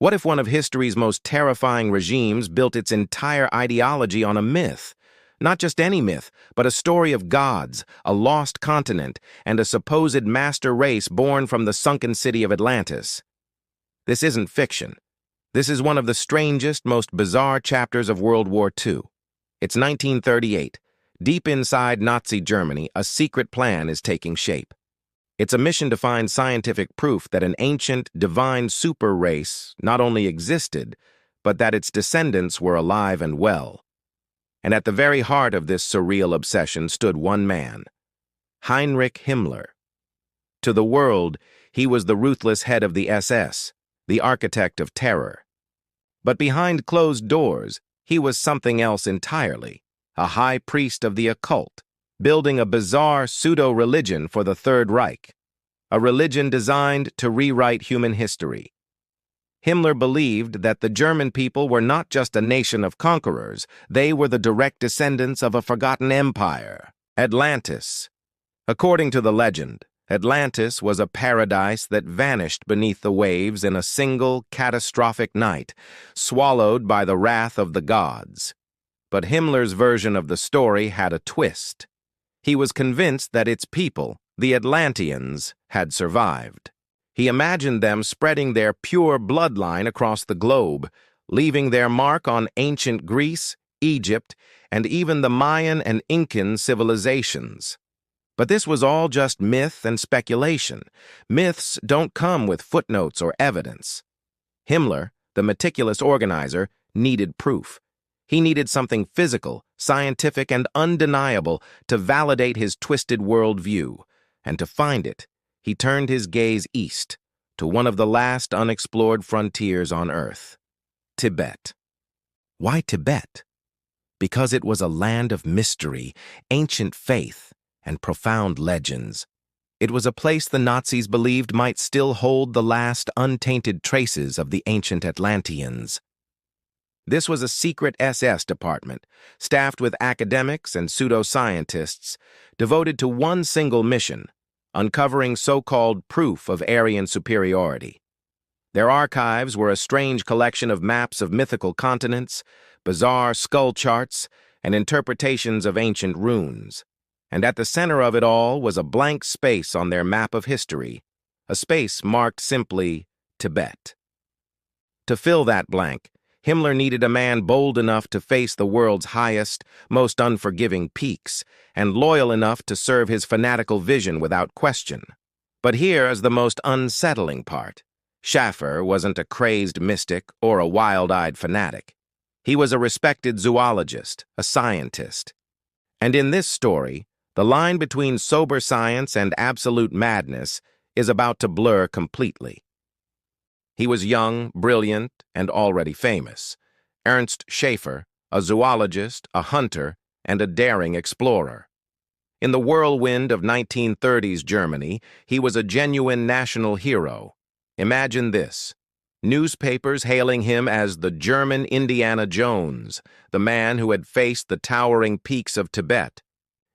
What if one of history's most terrifying regimes built its entire ideology on a myth? Not just any myth, but a story of gods, a lost continent, and a supposed master race born from the sunken city of Atlantis. This isn't fiction. This is one of the strangest, most bizarre chapters of World War II. It's 1938. Deep inside Nazi Germany, a secret plan is taking shape. It's a mission to find scientific proof that an ancient, divine super race not only existed, but that its descendants were alive and well. And at the very heart of this surreal obsession stood one man, Heinrich Himmler. To the world, he was the ruthless head of the SS, the architect of terror. But behind closed doors, he was something else entirely, a high priest of the occult, building a bizarre pseudo-religion for the Third Reich, a religion designed to rewrite human history. Himmler believed that the German people were not just a nation of conquerors, they were the direct descendants of a forgotten empire, Atlantis. According to the legend, Atlantis was a paradise that vanished beneath the waves in a single, catastrophic night, swallowed by the wrath of the gods. But Himmler's version of the story had a twist. He was convinced that its people, the Atlanteans, had survived. He imagined them spreading their pure bloodline across the globe, leaving their mark on ancient Greece, Egypt, and even the Mayan and Incan civilizations. But this was all just myth and speculation. Myths don't come with footnotes or evidence. Himmler, the meticulous organizer, needed proof. He needed something physical, scientific, and undeniable to validate his twisted worldview. And to find it, he turned his gaze east, to one of the last unexplored frontiers on Earth, Tibet. Why Tibet? Because it was a land of mystery, ancient faith, and profound legends. It was a place the Nazis believed might still hold the last untainted traces of the ancient Atlanteans. This was a secret SS department, staffed with academics and pseudoscientists, devoted to one single mission, uncovering so-called proof of Aryan superiority. Their archives were a strange collection of maps of mythical continents, bizarre skull charts, and interpretations of ancient runes. And at the center of it all was a blank space on their map of history, a space marked simply Tibet. To fill that blank, Himmler needed a man bold enough to face the world's highest, most unforgiving peaks, and loyal enough to serve his fanatical vision without question. But here is the most unsettling part. Schaefer wasn't a crazed mystic or a wild-eyed fanatic. He was a respected zoologist, a scientist. And in this story, the line between sober science and absolute madness is about to blur completely. He was young, brilliant, and already famous. Ernst Schäfer, a zoologist, a hunter, and a daring explorer. In the whirlwind of 1930s Germany, he was a genuine national hero. Imagine this: newspapers hailing him as the German Indiana Jones, the man who had faced the towering peaks of Tibet,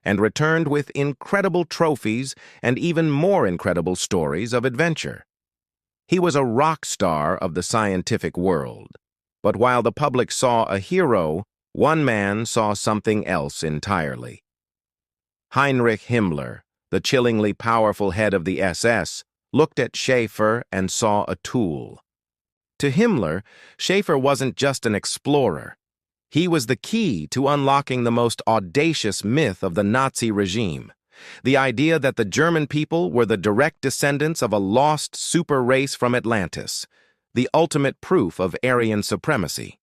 and returned with incredible trophies and even more incredible stories of adventure. He was a rock star of the scientific world. But while the public saw a hero, one man saw something else entirely. Heinrich Himmler, the chillingly powerful head of the SS, looked at Schaefer and saw a tool. To Himmler, Schaefer wasn't just an explorer. He was the key to unlocking the most audacious myth of the Nazi regime. The idea that the German people were the direct descendants of a lost super race from Atlantis, the ultimate proof of Aryan supremacy.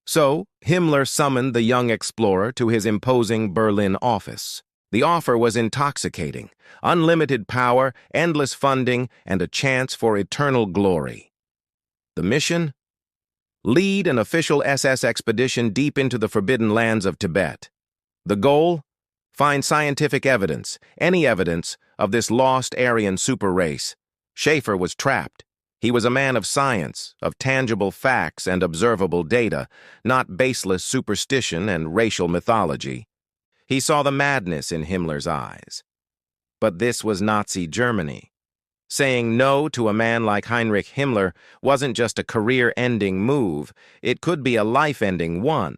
So, Himmler summoned the young explorer to his imposing Berlin office. The offer was intoxicating: unlimited power, endless funding, and a chance for eternal glory. The mission? Lead an official SS expedition deep into the forbidden lands of Tibet. The goal? Find scientific evidence, any evidence, of this lost Aryan super race. Schaefer was trapped. He was a man of science, of tangible facts and observable data, not baseless superstition and racial mythology. He saw the madness in Himmler's eyes. But this was Nazi Germany. Saying no to a man like Heinrich Himmler wasn't just a career-ending move, it could be a life-ending one.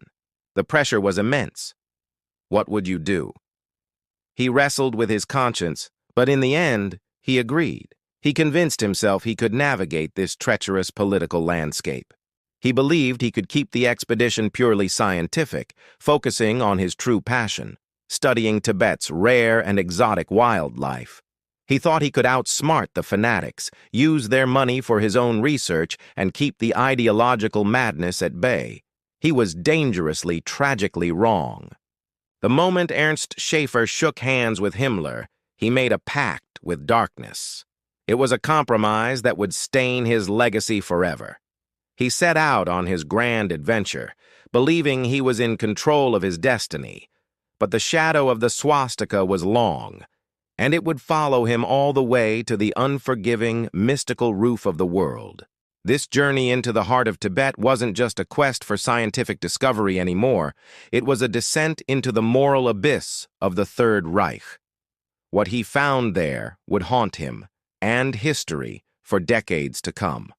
The pressure was immense. What would you do? He wrestled with his conscience, but in the end, he agreed. He convinced himself he could navigate this treacherous political landscape. He believed he could keep the expedition purely scientific, focusing on his true passion, studying Tibet's rare and exotic wildlife. He thought he could outsmart the fanatics, use their money for his own research, and keep the ideological madness at bay. He was dangerously, tragically wrong. The moment Ernst Schäfer shook hands with Himmler, he made a pact with darkness. It was a compromise that would stain his legacy forever. He set out on his grand adventure, believing he was in control of his destiny. But the shadow of the swastika was long, and it would follow him all the way to the unforgiving, mystical roof of the world. This journey into the heart of Tibet wasn't just a quest for scientific discovery anymore. It was a descent into the moral abyss of the Third Reich. What he found there would haunt him and history for decades to come.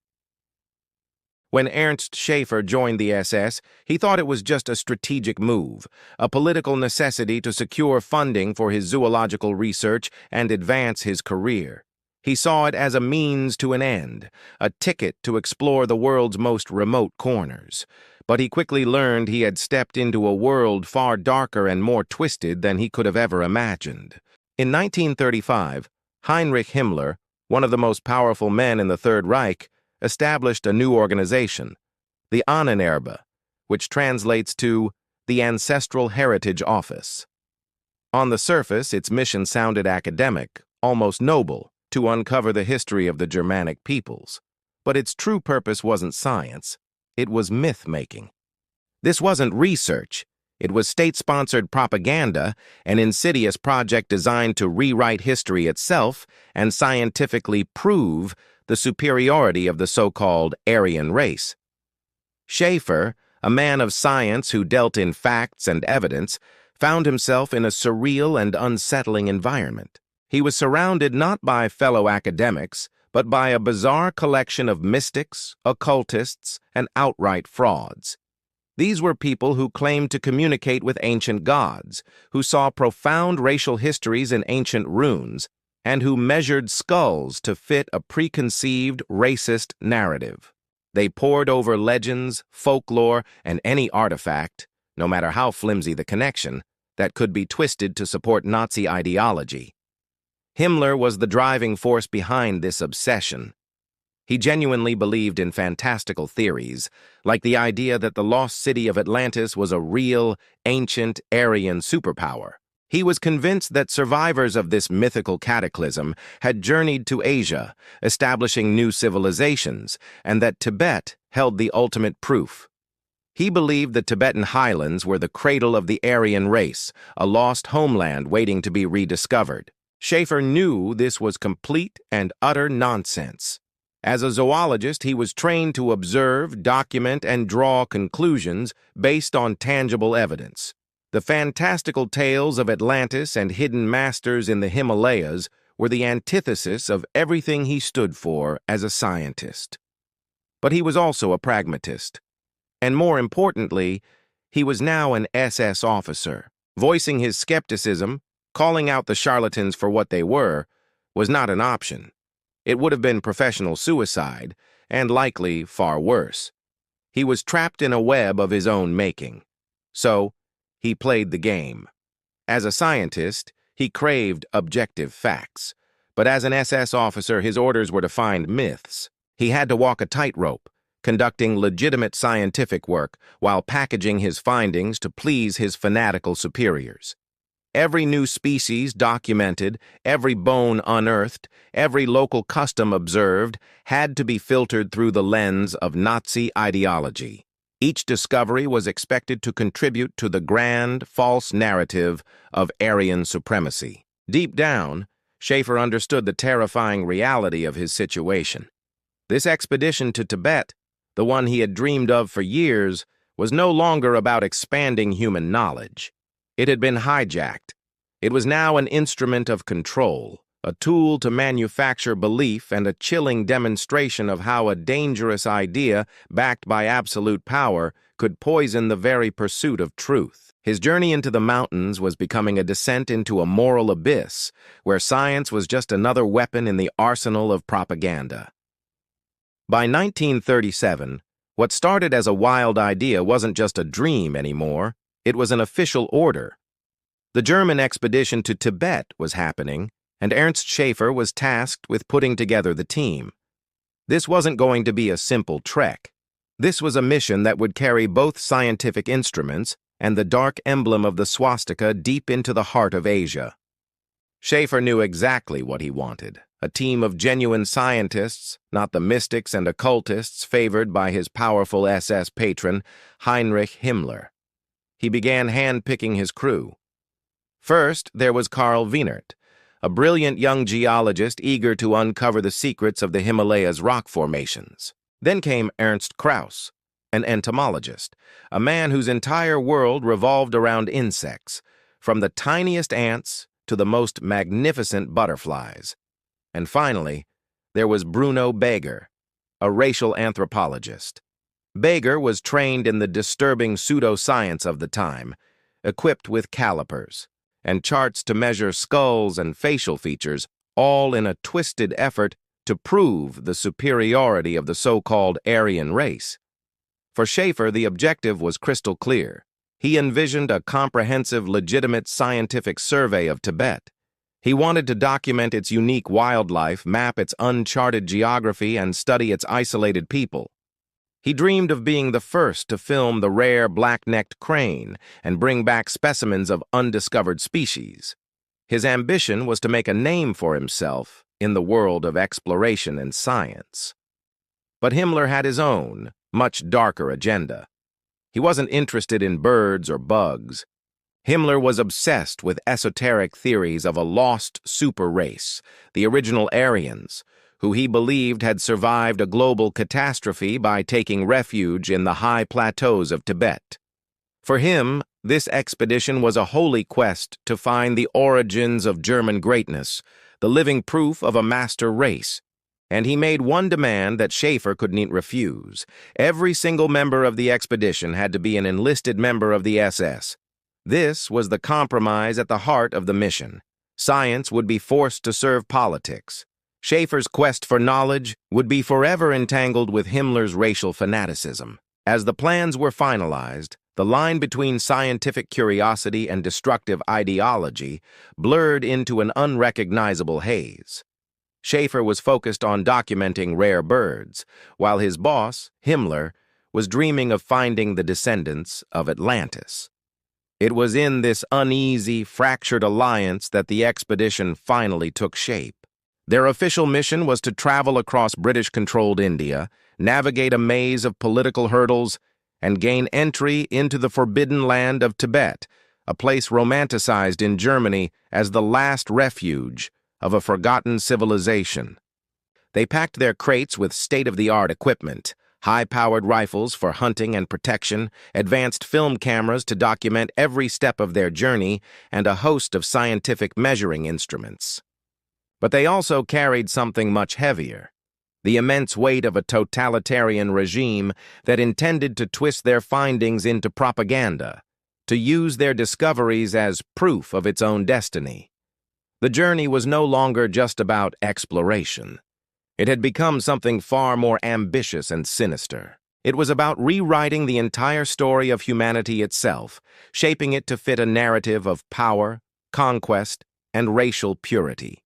When Ernst Schäfer joined the SS, he thought it was just a strategic move, a political necessity to secure funding for his zoological research and advance his career. He saw it as a means to an end, a ticket to explore the world's most remote corners. But he quickly learned he had stepped into a world far darker and more twisted than he could have ever imagined. In 1935, Heinrich Himmler, one of the most powerful men in the Third Reich, established a new organization, the Ahnenerbe, which translates to the Ancestral Heritage Office. On the surface, its mission sounded academic, almost noble, to uncover the history of the Germanic peoples. But its true purpose wasn't science, it was myth-making. This wasn't research, it was state-sponsored propaganda, an insidious project designed to rewrite history itself and scientifically prove the superiority of the so-called Aryan race. Schaefer, a man of science who dealt in facts and evidence, found himself in a surreal and unsettling environment. He was surrounded not by fellow academics, but by a bizarre collection of mystics, occultists, and outright frauds. These were people who claimed to communicate with ancient gods, who saw profound racial histories in ancient runes, and who measured skulls to fit a preconceived racist narrative. They pored over legends, folklore, and any artifact, no matter how flimsy the connection, that could be twisted to support Nazi ideology. Himmler was the driving force behind this obsession. He genuinely believed in fantastical theories, like the idea that the lost city of Atlantis was a real, ancient, Aryan superpower. He was convinced that survivors of this mythical cataclysm had journeyed to Asia, establishing new civilizations, and that Tibet held the ultimate proof. He believed the Tibetan highlands were the cradle of the Aryan race, a lost homeland waiting to be rediscovered. Schaefer knew this was complete and utter nonsense. As a zoologist, he was trained to observe, document, and draw conclusions based on tangible evidence. The fantastical tales of Atlantis and hidden masters in the Himalayas were the antithesis of everything he stood for as a scientist. But he was also a pragmatist. And more importantly, he was now an SS officer. Voicing his skepticism, calling out the charlatans for what they were, was not an option. It would have been professional suicide, and likely far worse. He was trapped in a web of his own making. So, he played the game. As a scientist, he craved objective facts. But as an SS officer, his orders were to find myths. He had to walk a tightrope, conducting legitimate scientific work while packaging his findings to please his fanatical superiors. Every new species documented, every bone unearthed, every local custom observed had to be filtered through the lens of Nazi ideology. Each discovery was expected to contribute to the grand, false narrative of Aryan supremacy. Deep down, Schaefer understood the terrifying reality of his situation. This expedition to Tibet, the one he had dreamed of for years, was no longer about expanding human knowledge. It had been hijacked. It was now an instrument of control, a tool to manufacture belief and a chilling demonstration of how a dangerous idea, backed by absolute power, could poison the very pursuit of truth. His journey into the mountains was becoming a descent into a moral abyss, where science was just another weapon in the arsenal of propaganda. By 1937, what started as a wild idea wasn't just a dream anymore, it was an official order. The German expedition to Tibet was happening, and Ernst Schäfer was tasked with putting together the team. This wasn't going to be a simple trek. This was a mission that would carry both scientific instruments and the dark emblem of the swastika deep into the heart of Asia. Schaefer knew exactly what he wanted, a team of genuine scientists, not the mystics and occultists favored by his powerful SS patron, Heinrich Himmler. He began hand-picking his crew. First, there was Karl Wienert, a brilliant young geologist eager to uncover the secrets of the Himalayas rock formations. Then came Ernst Krauss, an entomologist, a man whose entire world revolved around insects, from the tiniest ants to the most magnificent butterflies. And finally, there was Bruno Beger, a racial anthropologist. Beger was trained in the disturbing pseudoscience of the time, equipped with calipers and charts to measure skulls and facial features, all in a twisted effort to prove the superiority of the so-called Aryan race. For Schaefer, the objective was crystal clear. He envisioned a comprehensive, legitimate scientific survey of Tibet. He wanted to document its unique wildlife, map its uncharted geography, and study its isolated people. He dreamed of being the first to film the rare black-necked crane and bring back specimens of undiscovered species. His ambition was to make a name for himself in the world of exploration and science. But Himmler had his own, much darker agenda. He wasn't interested in birds or bugs. Himmler was obsessed with esoteric theories of a lost super race, the original Aryans, who he believed had survived a global catastrophe by taking refuge in the high plateaus of Tibet. For him, this expedition was a holy quest to find the origins of German greatness, the living proof of a master race. And he made one demand that Schaefer couldn't refuse. Every single member of the expedition had to be an enlisted member of the SS. This was the compromise at the heart of the mission. Science would be forced to serve politics. Schaefer's quest for knowledge would be forever entangled with Himmler's racial fanaticism. As the plans were finalized, the line between scientific curiosity and destructive ideology blurred into an unrecognizable haze. Schaefer was focused on documenting rare birds, while his boss, Himmler, was dreaming of finding the descendants of Atlantis. It was in this uneasy, fractured alliance that the expedition finally took shape. Their official mission was to travel across British-controlled India, navigate a maze of political hurdles, and gain entry into the forbidden land of Tibet, a place romanticized in Germany as the last refuge of a forgotten civilization. They packed their crates with state-of-the-art equipment, high-powered rifles for hunting and protection, advanced film cameras to document every step of their journey, and a host of scientific measuring instruments. But they also carried something much heavier, the immense weight of a totalitarian regime that intended to twist their findings into propaganda, to use their discoveries as proof of its own destiny. The journey was no longer just about exploration. It had become something far more ambitious and sinister. It was about rewriting the entire story of humanity itself, shaping it to fit a narrative of power, conquest, and racial purity.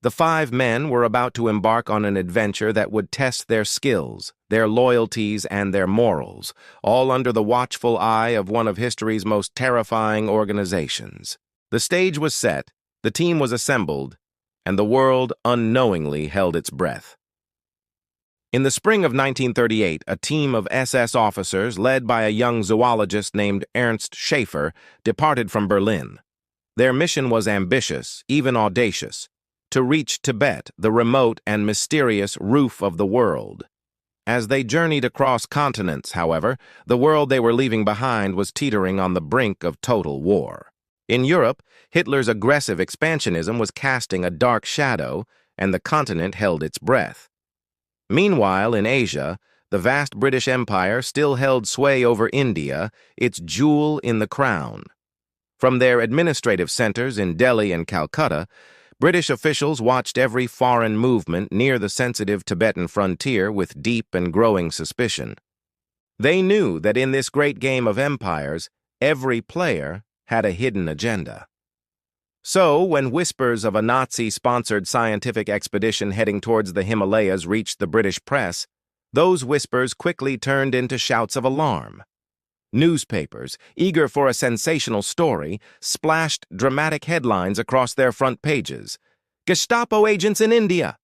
The 5 men were about to embark on an adventure that would test their skills, their loyalties, and their morals, all under the watchful eye of one of history's most terrifying organizations. The stage was set, the team was assembled, and the world unknowingly held its breath. In the spring of 1938, a team of SS officers, led by a young zoologist named Ernst Schäfer, departed from Berlin. Their mission was ambitious, even audacious, to reach Tibet, the remote and mysterious roof of the world. As they journeyed across continents, however, the world they were leaving behind was teetering on the brink of total war. In Europe, Hitler's aggressive expansionism was casting a dark shadow, and the continent held its breath. Meanwhile, in Asia, the vast British Empire still held sway over India, its jewel in the crown. From their administrative centers in Delhi and Calcutta, British officials watched every foreign movement near the sensitive Tibetan frontier with deep and growing suspicion. They knew that in this great game of empires, every player had a hidden agenda. So, when whispers of a Nazi-sponsored scientific expedition heading towards the Himalayas reached the British press, those whispers quickly turned into shouts of alarm. Newspapers, eager for a sensational story, splashed dramatic headlines across their front pages. "Gestapo agents in India!"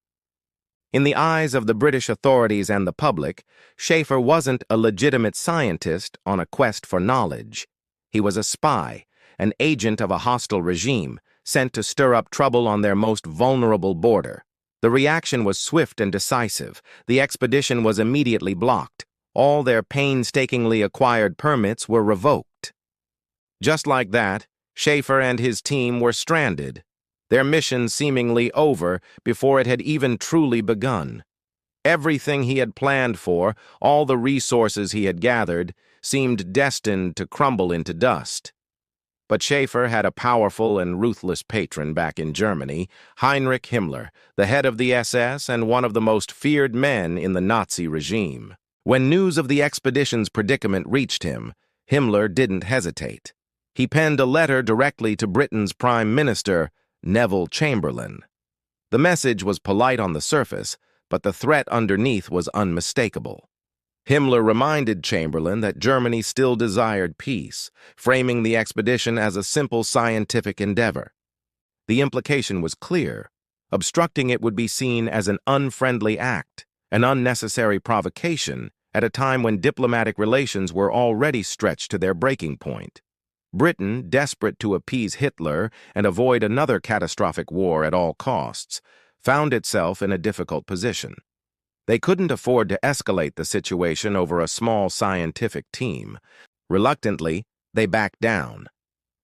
In the eyes of the British authorities and the public, Schaefer wasn't a legitimate scientist on a quest for knowledge. He was a spy, an agent of a hostile regime, sent to stir up trouble on their most vulnerable border. The reaction was swift and decisive. The expedition was immediately blocked. All their painstakingly acquired permits were revoked. Just like that, Schaefer and his team were stranded, their mission seemingly over before it had even truly begun. Everything he had planned for, all the resources he had gathered, seemed destined to crumble into dust. But Schaefer had a powerful and ruthless patron back in Germany, Heinrich Himmler, the head of the SS and one of the most feared men in the Nazi regime. When news of the expedition's predicament reached him, Himmler didn't hesitate. He penned a letter directly to Britain's Prime Minister, Neville Chamberlain. The message was polite on the surface, but the threat underneath was unmistakable. Himmler reminded Chamberlain that Germany still desired peace, framing the expedition as a simple scientific endeavor. The implication was clear. Obstructing it would be seen as an unfriendly act, an unnecessary provocation at a time when diplomatic relations were already stretched to their breaking point. Britain, desperate to appease Hitler and avoid another catastrophic war at all costs, found itself in a difficult position. They couldn't afford to escalate the situation over a small scientific team. Reluctantly, they backed down.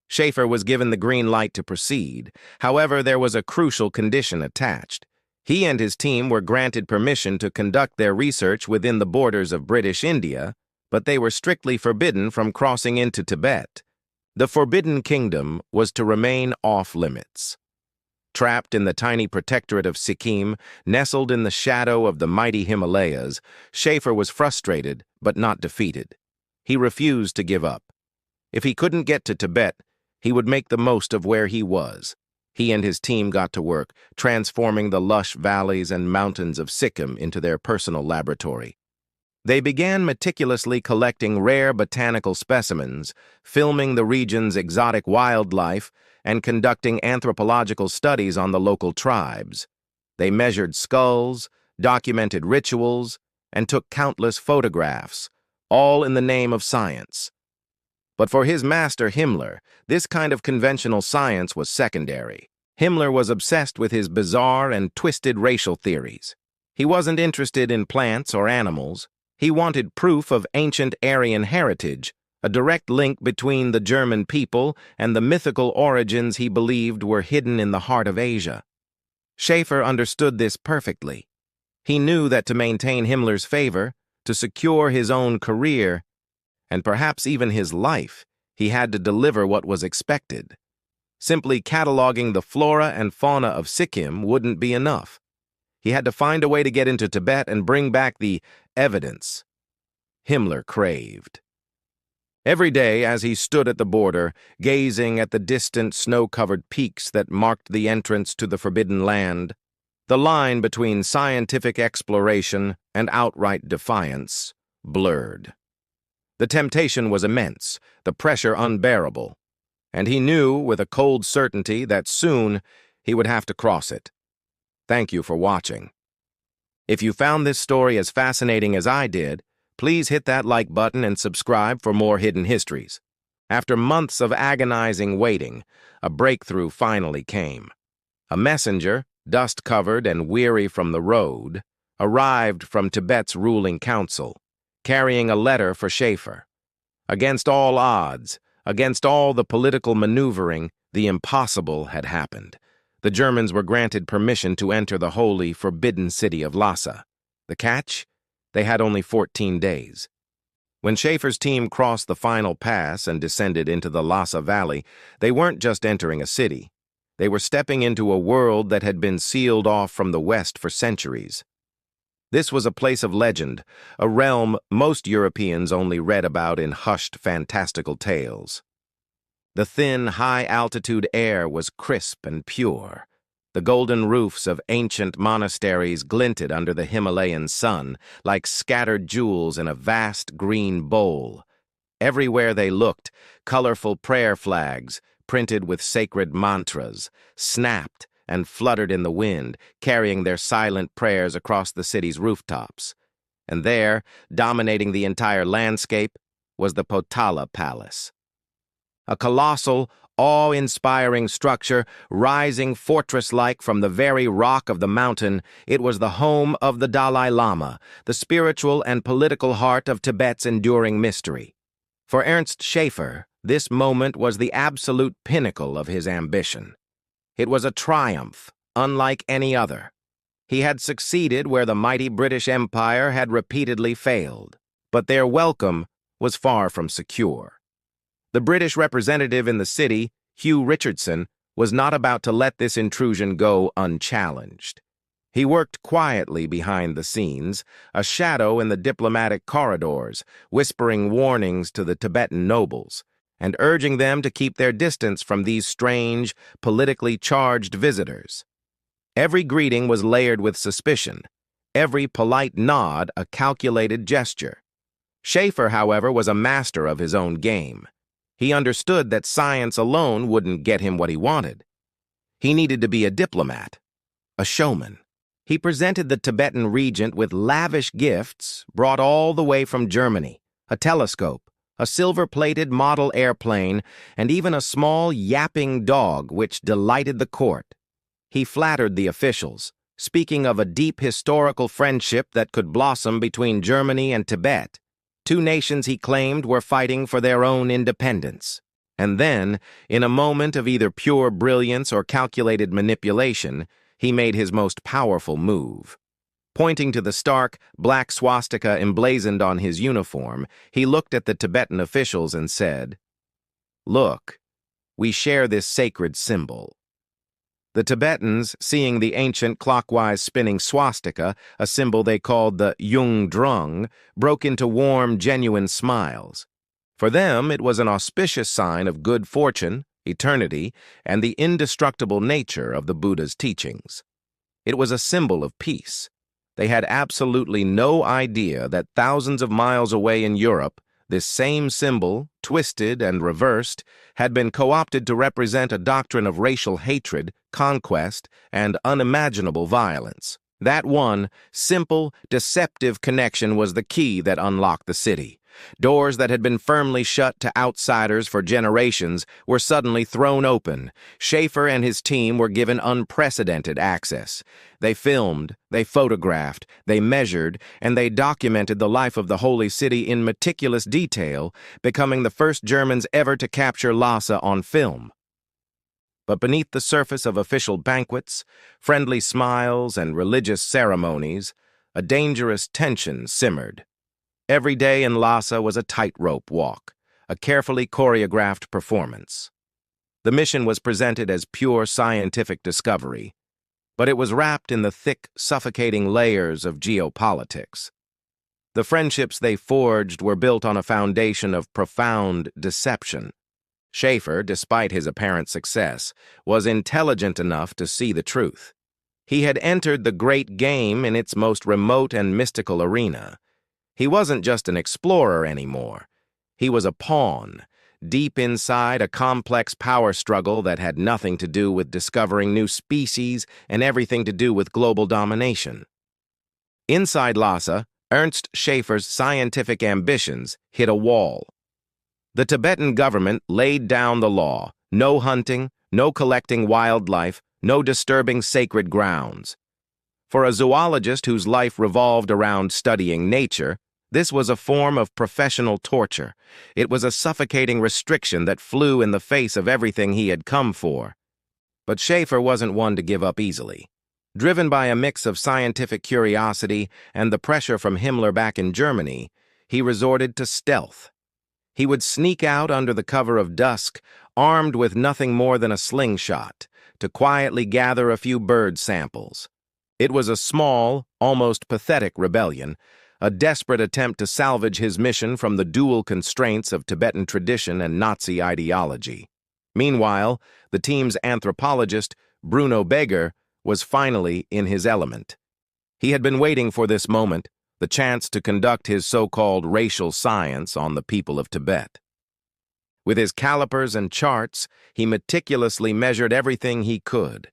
Schaefer was given the green light to proceed. However, there was a crucial condition attached. He and his team were granted permission to conduct their research within the borders of British India, but they were strictly forbidden from crossing into Tibet. The Forbidden Kingdom was to remain off-limits. Trapped in the tiny protectorate of Sikkim, nestled in the shadow of the mighty Himalayas, Schaefer was frustrated but not defeated. He refused to give up. If he couldn't get to Tibet, he would make the most of where he was. He and his team got to work, transforming the lush valleys and mountains of Sikkim into their personal laboratory. They began meticulously collecting rare botanical specimens, filming the region's exotic wildlife, and conducting anthropological studies on the local tribes. They measured skulls, documented rituals, and took countless photographs, all in the name of science. But for his master Himmler, this kind of conventional science was secondary. Himmler was obsessed with his bizarre and twisted racial theories. He wasn't interested in plants or animals. He wanted proof of ancient Aryan heritage, a direct link between the German people and the mythical origins he believed were hidden in the heart of Asia. Schaefer understood this perfectly. He knew that to maintain Himmler's favor, to secure his own career, and perhaps even his life, he had to deliver what was expected. Simply cataloging the flora and fauna of Sikkim wouldn't be enough. He had to find a way to get into Tibet and bring back the evidence Himmler craved. Every day, as he stood at the border, gazing at the distant snow-covered peaks that marked the entrance to the Forbidden Land, the line between scientific exploration and outright defiance blurred. The temptation was immense, the pressure unbearable, and he knew with a cold certainty that soon he would have to cross it. Thank you for watching. If you found this story as fascinating as I did, please hit that like button and subscribe for more hidden histories. After months of agonizing waiting, a breakthrough finally came. A messenger, dust-covered and weary from the road, arrived from Tibet's ruling council, carrying a letter for Schaefer. Against all odds, Against all the political maneuvering, the impossible had happened. The Germans were granted permission to enter the holy, forbidden city of Lhasa. The catch? They had only 14 days. When Schaefer's team crossed the final pass and descended into the Lhasa Valley, they weren't just entering a city. They were stepping into a world that had been sealed off from the West for centuries. This was a place of legend, a realm most Europeans only read about in hushed, fantastical tales. The thin, high-altitude air was crisp and pure. The golden roofs of ancient monasteries glinted under the Himalayan sun like scattered jewels in a vast green bowl. Everywhere they looked, colorful prayer flags, printed with sacred mantras, snapped and fluttered in the wind, carrying their silent prayers across the city's rooftops. And there, dominating the entire landscape, was the Potala Palace. A colossal, awe-inspiring structure, rising fortress-like from the very rock of the mountain, it was the home of the Dalai Lama, the spiritual and political heart of Tibet's enduring mystery. For Ernst Schäfer, this moment was the absolute pinnacle of his ambition. It was a triumph, unlike any other. He had succeeded where the mighty British Empire had repeatedly failed, but their welcome was far from secure. The British representative in the city, Hugh Richardson, was not about to let this intrusion go unchallenged. He worked quietly behind the scenes, a shadow in the diplomatic corridors, whispering warnings to the Tibetan nobles, and urging them to keep their distance from these strange, politically charged visitors. Every greeting was layered with suspicion, every polite nod a calculated gesture. Schaefer, however, was a master of his own game. He understood that science alone wouldn't get him what he wanted. He needed to be a diplomat, a showman. He presented the Tibetan regent with lavish gifts brought all the way from Germany, a telescope, a silver-plated model airplane, and even a small yapping dog which delighted the court. He flattered the officials, speaking of a deep historical friendship that could blossom between Germany and Tibet. Two nations, he claimed, were fighting for their own independence. And then, in a moment of either pure brilliance or calculated manipulation, he made his most powerful move. Pointing to the stark, black swastika emblazoned on his uniform, he looked at the Tibetan officials and said, "Look, we share this sacred symbol." The Tibetans, seeing the ancient clockwise spinning swastika, a symbol they called the Yung Drung, broke into warm, genuine smiles. For them, it was an auspicious sign of good fortune, eternity, and the indestructible nature of the Buddha's teachings. It was a symbol of peace. They had absolutely no idea that thousands of miles away in Europe, this same symbol, twisted and reversed, had been co-opted to represent a doctrine of racial hatred, conquest, and unimaginable violence. That one, simple, deceptive connection was the key that unlocked the city. Doors that had been firmly shut to outsiders for generations were suddenly thrown open. Schaefer and his team were given unprecedented access. They filmed, they photographed, they measured, and they documented the life of the holy city in meticulous detail, becoming the first Germans ever to capture Lhasa on film. But beneath the surface of official banquets, friendly smiles, and religious ceremonies, a dangerous tension simmered. Every day in Lhasa was a tightrope walk, a carefully choreographed performance. The mission was presented as pure scientific discovery, but it was wrapped in the thick, suffocating layers of geopolitics. The friendships they forged were built on a foundation of profound deception. Schaefer, despite his apparent success, was intelligent enough to see the truth. He had entered the great game in its most remote and mystical arena. He wasn't just an explorer anymore. He was a pawn, deep inside a complex power struggle that had nothing to do with discovering new species and everything to do with global domination. Inside Lhasa, Ernst Schäfer's scientific ambitions hit a wall. The Tibetan government laid down the law: no hunting, no collecting wildlife, no disturbing sacred grounds. For a zoologist whose life revolved around studying nature, This was a form of professional torture. It was a suffocating restriction that flew in the face of everything he had come for. But Schaefer wasn't one to give up easily. Driven by a mix of scientific curiosity and the pressure from Himmler back in Germany, he resorted to stealth. He would sneak out under the cover of dusk, armed with nothing more than a slingshot, to quietly gather a few bird samples. It was a small, almost pathetic rebellion, a desperate attempt to salvage his mission from the dual constraints of Tibetan tradition and Nazi ideology. Meanwhile, the team's anthropologist, Bruno Beger, was finally in his element. He had been waiting for this moment, the chance to conduct his so-called racial science on the people of Tibet. With his calipers and charts, he meticulously measured everything he could: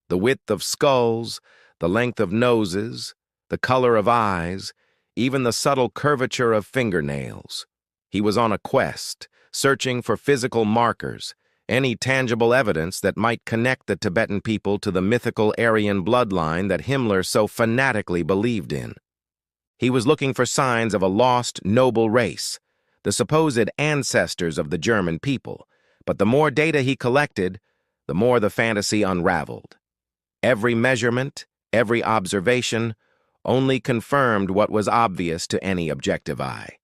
the width of skulls, the length of noses, the color of eyes, even the subtle curvature of fingernails. He was on a quest, searching for physical markers, any tangible evidence that might connect the Tibetan people to the mythical Aryan bloodline that Himmler so fanatically believed in. He was looking for signs of a lost, noble race, the supposed ancestors of the German people, but the more data he collected, the more the fantasy unraveled. Every measurement, every observation, only confirmed what was obvious to any objective eye.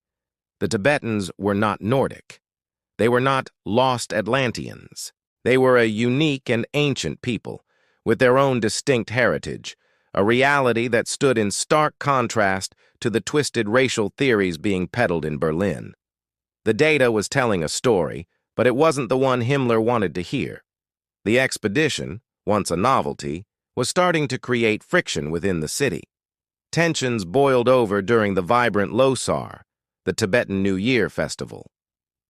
The Tibetans were not Nordic. They were not lost Atlanteans. They were a unique and ancient people, with their own distinct heritage, a reality that stood in stark contrast to the twisted racial theories being peddled in Berlin. The data was telling a story, but it wasn't the one Himmler wanted to hear. The expedition, once a novelty, was starting to create friction within the city. Tensions boiled over during the vibrant Lhasa, the Tibetan New Year festival.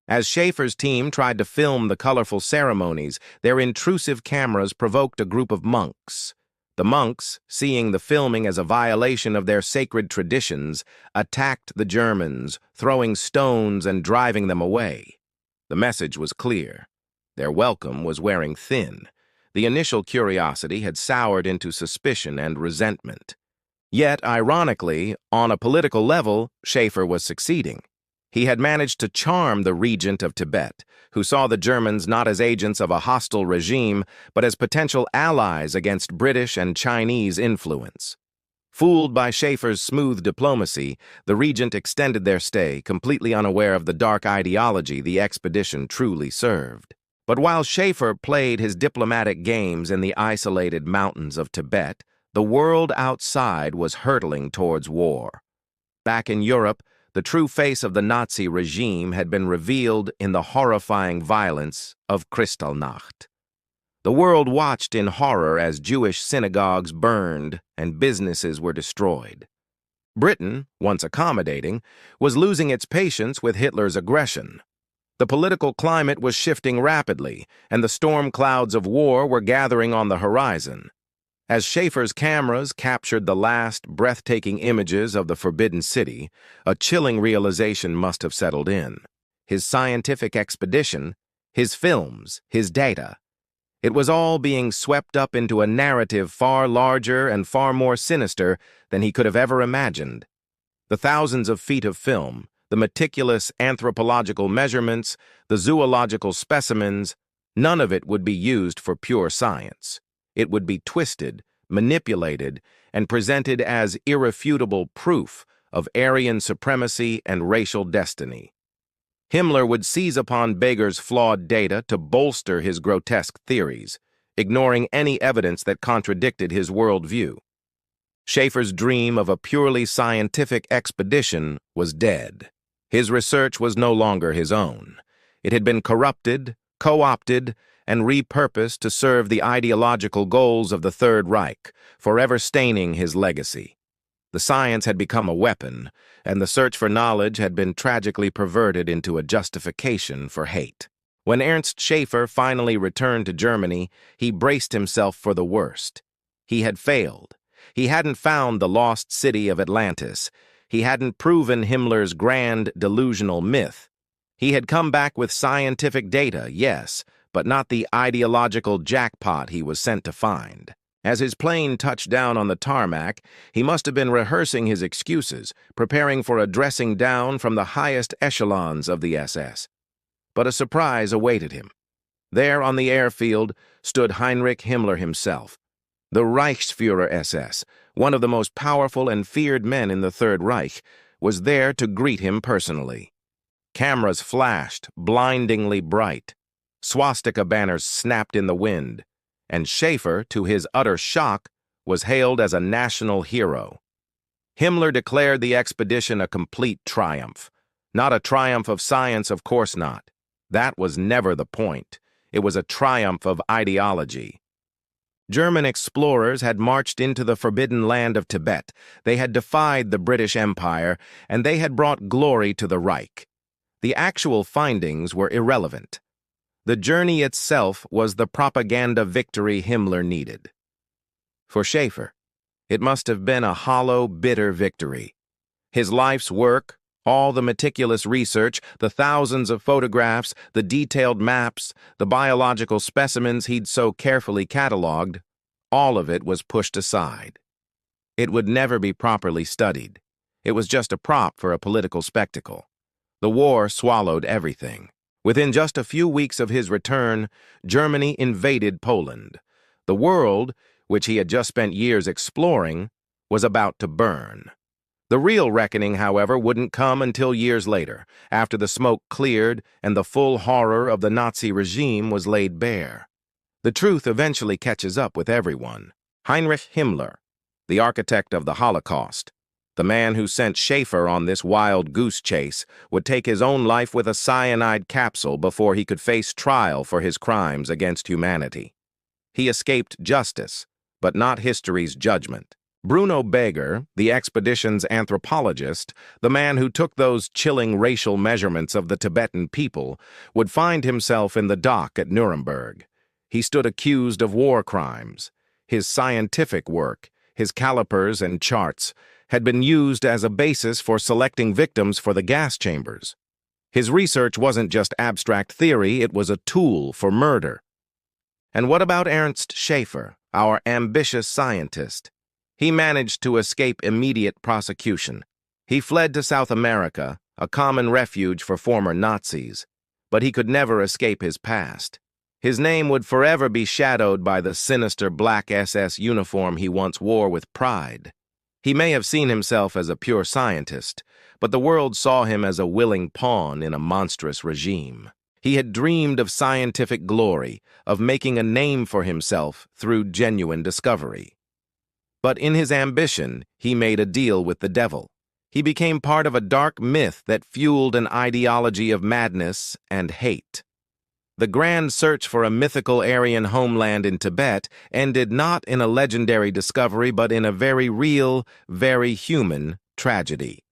As Schaefer's team tried to film the colorful ceremonies, their intrusive cameras provoked a group of monks. The monks, seeing the filming as a violation of their sacred traditions, attacked the Germans, throwing stones and driving them away. The message was clear. Their welcome was wearing thin. The initial curiosity had soured into suspicion and resentment. Yet, ironically, on a political level, Schaefer was succeeding. He had managed to charm the regent of Tibet, who saw the Germans not as agents of a hostile regime, but as potential allies against British and Chinese influence. Fooled by Schaefer's smooth diplomacy, the regent extended their stay, completely unaware of the dark ideology the expedition truly served. But while Schaefer played his diplomatic games in the isolated mountains of Tibet, the world outside was hurtling towards war. Back in Europe, the true face of the Nazi regime had been revealed in the horrifying violence of Kristallnacht. The world watched in horror as Jewish synagogues burned and businesses were destroyed. Britain, once accommodating, was losing its patience with Hitler's aggression. The political climate was shifting rapidly, and the storm clouds of war were gathering on the horizon. As Schaefer's cameras captured the last breathtaking images of the Forbidden City, a chilling realization must have settled in. His scientific expedition, his films, his data, it was all being swept up into a narrative far larger and far more sinister than he could have ever imagined. The thousands of feet of film, the meticulous anthropological measurements, the zoological specimens, none of it would be used for pure science. It would be twisted, manipulated, and presented as irrefutable proof of Aryan supremacy and racial destiny. Himmler would seize upon Beger's flawed data to bolster his grotesque theories, ignoring any evidence that contradicted his worldview. Schaefer's dream of a purely scientific expedition was dead. His research was no longer his own. It had been corrupted, co-opted, and repurposed to serve the ideological goals of the Third Reich, forever staining his legacy. The science had become a weapon, and the search for knowledge had been tragically perverted into a justification for hate. When Ernst Schäfer finally returned to Germany, he braced himself for the worst. He had failed. He hadn't found the lost city of Atlantis. He hadn't proven Himmler's grand, delusional myth. He had come back with scientific data, yes, but not the ideological jackpot he was sent to find. As his plane touched down on the tarmac, he must have been rehearsing his excuses, preparing for a dressing down from the highest echelons of the SS. But a surprise awaited him. There on the airfield stood Heinrich Himmler himself. The Reichsführer SS, one of the most powerful and feared men in the Third Reich, was there to greet him personally. Cameras flashed, blindingly bright. Swastika banners snapped in the wind, and Schaefer, to his utter shock, was hailed as a national hero. Himmler declared the expedition a complete triumph. Not a triumph of science, of course not. That was never the point. It was a triumph of ideology. German explorers had marched into the forbidden land of Tibet. They had defied the British Empire, and they had brought glory to the Reich. The actual findings were irrelevant. The journey itself was the propaganda victory Himmler needed. For Schaefer, it must have been a hollow, bitter victory. His life's work, all the meticulous research, the thousands of photographs, the detailed maps, the biological specimens he'd so carefully catalogued, all of it was pushed aside. It would never be properly studied. It was just a prop for a political spectacle. The war swallowed everything. Within just a few weeks of his return, Germany invaded Poland. The world, which he had just spent years exploring, was about to burn. The real reckoning, however, wouldn't come until years later, after the smoke cleared and the full horror of the Nazi regime was laid bare. The truth eventually catches up with everyone. Heinrich Himmler, the architect of the Holocaust, the man who sent Schaefer on this wild goose chase, would take his own life with a cyanide capsule before he could face trial for his crimes against humanity. He escaped justice, but not history's judgment. Bruno Beger, the expedition's anthropologist, the man who took those chilling racial measurements of the Tibetan people, would find himself in the dock at Nuremberg. He stood accused of war crimes. His scientific work, his calipers and charts, had been used as a basis for selecting victims for the gas chambers. His research wasn't just abstract theory, it was a tool for murder. And what about Ernst Schäfer, our ambitious scientist? He managed to escape immediate prosecution. He fled to South America, a common refuge for former Nazis, but he could never escape his past. His name would forever be shadowed by the sinister black SS uniform he once wore with pride. He may have seen himself as a pure scientist, but the world saw him as a willing pawn in a monstrous regime. He had dreamed of scientific glory, of making a name for himself through genuine discovery. But in his ambition, he made a deal with the devil. He became part of a dark myth that fueled an ideology of madness and hate. The grand search for a mythical Aryan homeland in Tibet ended not in a legendary discovery but in a very real, very human tragedy.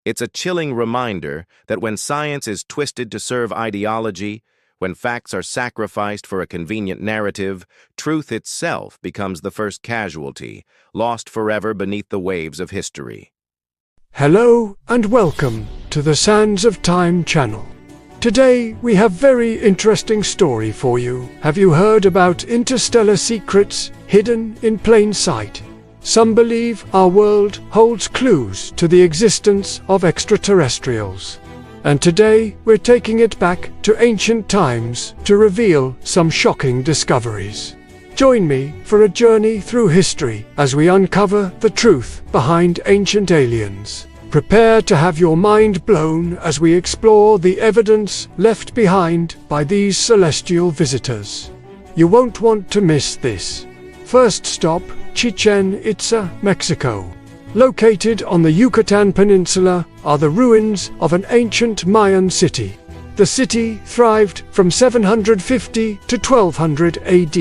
It's a chilling reminder that when science is twisted to serve ideology, when facts are sacrificed for a convenient narrative, truth itself becomes the first casualty, lost forever beneath the waves of history. Hello and welcome to the Sands of Time channel. Today we have very interesting story for you. Have you heard about interstellar secrets hidden in plain sight? Some believe our world holds clues to the existence of extraterrestrials. And today we're taking it back to ancient times to reveal some shocking discoveries. Join me for a journey through history as we uncover the truth behind ancient aliens. Prepare to have your mind blown as we explore the evidence left behind by these celestial visitors. You won't want to miss this. First stop, Chichen Itza, Mexico. Located on the Yucatan Peninsula are the ruins of an ancient Mayan city. The city thrived from 750 to 1200 AD.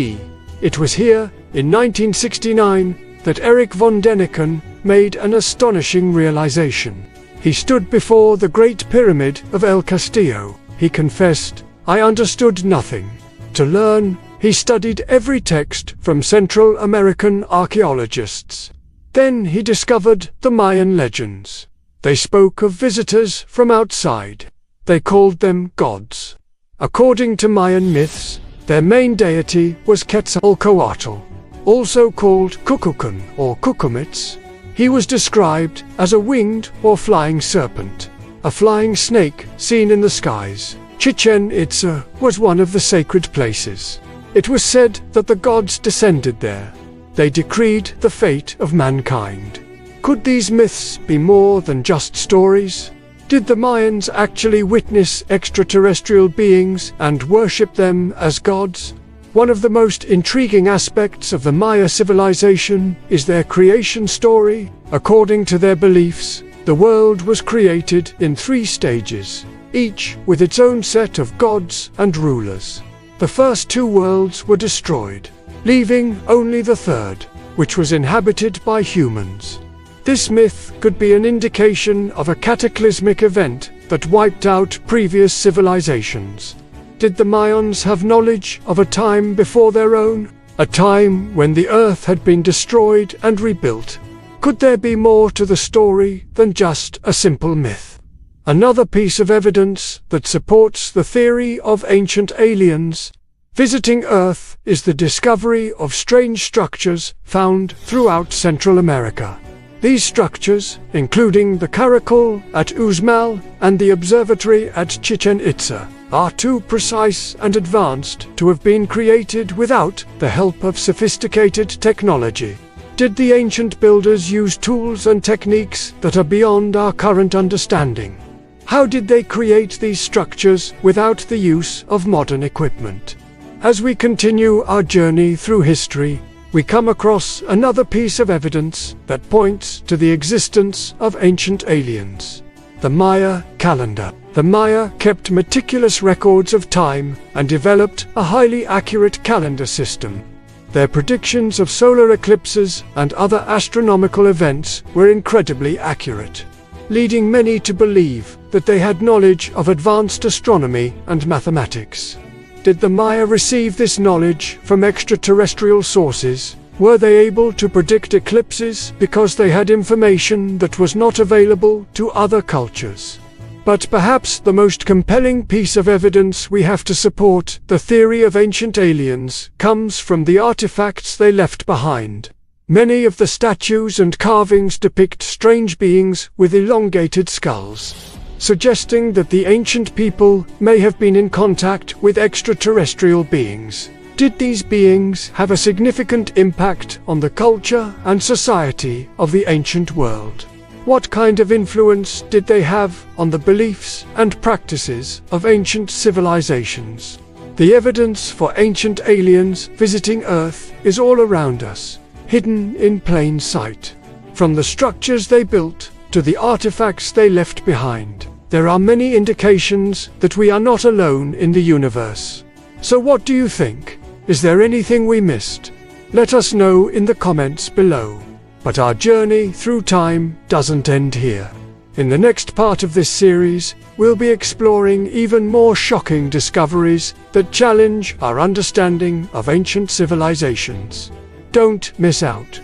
It was here, in 1969, that Erich von Däniken made an astonishing realization. He stood before the Great Pyramid of El Castillo. He confessed, "I understood nothing." To learn, he studied every text from Central American archaeologists. Then he discovered the Mayan legends. They spoke of visitors from outside. They called them gods. According to Mayan myths, their main deity was Quetzalcoatl. also called Kukulkan or Kukumits. He was described as a winged or flying serpent, a flying snake seen in the skies. Chichen Itza was one of the sacred places. It was said that the gods descended there. They decreed the fate of mankind. Could these myths be more than just stories? Did the Mayans actually witness extraterrestrial beings and worship them as gods? One of the most intriguing aspects of the Maya civilization is their creation story. According to their beliefs, the world was created in 3 stages, each with its own set of gods and rulers. The first 2 worlds were destroyed, leaving only the third, which was inhabited by humans. This myth could be an indication of a cataclysmic event that wiped out previous civilizations. Did the Mayans have knowledge of a time before their own? A time when the earth had been destroyed and rebuilt? Could there be more to the story than just a simple myth? Another piece of evidence that supports the theory of ancient aliens visiting Earth is the discovery of strange structures found throughout Central America. These structures, including the Caracol at Uxmal and the observatory at Chichen Itza, are too precise and advanced to have been created without the help of sophisticated technology. Did the ancient builders use tools and techniques that are beyond our current understanding? How did they create these structures without the use of modern equipment? As we continue our journey through history, we come across another piece of evidence that points to the existence of ancient aliens: the Maya calendar. The Maya kept meticulous records of time and developed a highly accurate calendar system. Their predictions of solar eclipses and other astronomical events were incredibly accurate, leading many to believe that they had knowledge of advanced astronomy and mathematics. Did the Maya receive this knowledge from extraterrestrial sources? Were they able to predict eclipses because they had information that was not available to other cultures? But perhaps the most compelling piece of evidence we have to support the theory of ancient aliens comes from the artifacts they left behind. Many of the statues and carvings depict strange beings with elongated skulls, suggesting that the ancient people may have been in contact with extraterrestrial beings. Did these beings have a significant impact on the culture and society of the ancient world? What kind of influence did they have on the beliefs and practices of ancient civilizations? The evidence for ancient aliens visiting Earth is all around us, hidden in plain sight. From the structures they built to the artifacts they left behind, there are many indications that we are not alone in the universe. So what do you think? Is there anything we missed? Let us know in the comments below. But our journey through time doesn't end here. In the next part of this series, we'll be exploring even more shocking discoveries that challenge our understanding of ancient civilizations. Don't miss out.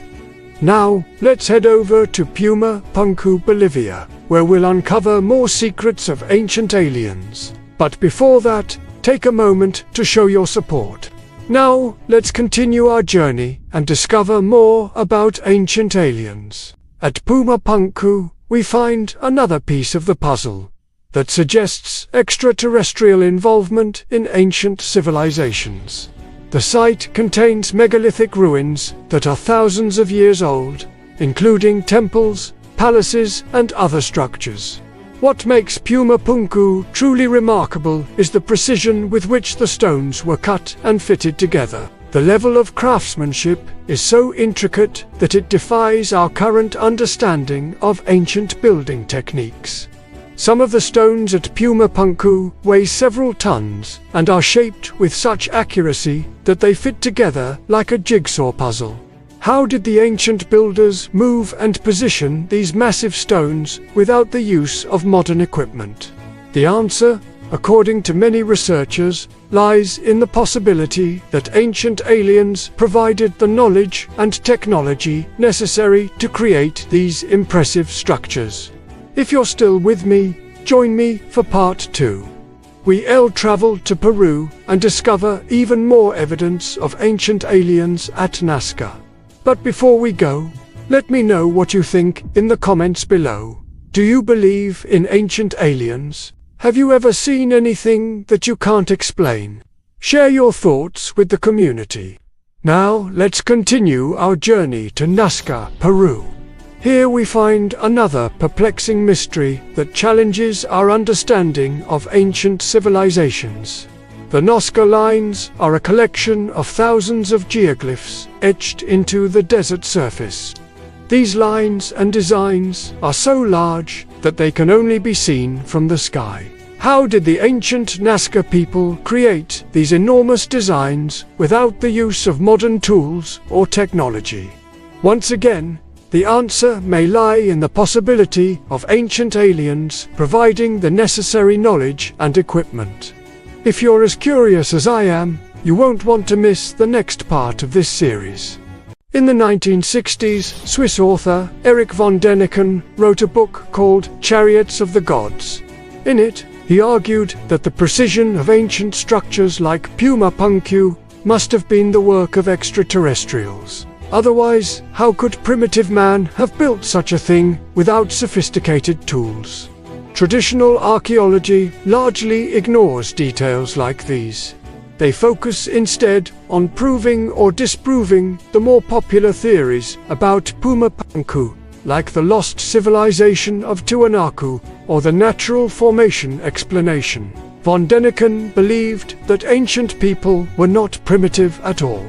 Now, let's head over to Puma Punku, Bolivia, where we'll uncover more secrets of ancient aliens. But before that, take a moment to show your support. Now, let's continue our journey and discover more about ancient aliens. At Puma Punku, we find another piece of the puzzle that suggests extraterrestrial involvement in ancient civilizations. The site contains megalithic ruins that are thousands of years old, including temples, palaces, and other structures. What makes Puma Punku truly remarkable is the precision with which the stones were cut and fitted together. The level of craftsmanship is so intricate that it defies our current understanding of ancient building techniques. Some of the stones at Puma Punku weigh several tons and are shaped with such accuracy that they fit together like a jigsaw puzzle. How did the ancient builders move and position these massive stones without the use of modern equipment? The answer, according to many researchers, lies in the possibility that ancient aliens provided the knowledge and technology necessary to create these impressive structures. If you're still with me, join me for part 2. we'll travel to Peru and discover even more evidence of ancient aliens at Nazca. But before we go, let me know what you think in the comments below. Do you believe in ancient aliens? Have you ever seen anything that you can't explain? Share your thoughts with the community. Now, let's continue our journey to Nazca, Peru. Here we find another perplexing mystery that challenges our understanding of ancient civilizations. The Nazca lines are a collection of thousands of geoglyphs etched into the desert surface. These lines and designs are so large that they can only be seen from the sky. How did the ancient Nazca people create these enormous designs without the use of modern tools or technology? Once again, the answer may lie in the possibility of ancient aliens providing the necessary knowledge and equipment. If you're as curious as I am, you won't want to miss the next part of this series. In the 1960s, Swiss author Erich von Däniken wrote a book called Chariots of the Gods. In it, he argued that the precision of ancient structures like Puma Punku must have been the work of extraterrestrials. Otherwise, how could primitive man have built such a thing without sophisticated tools? Traditional archaeology largely ignores details like these. They focus instead on proving or disproving the more popular theories about Puma Punku, like the lost civilization of Tiwanaku or the natural formation explanation. Von Däniken believed that ancient people were not primitive at all.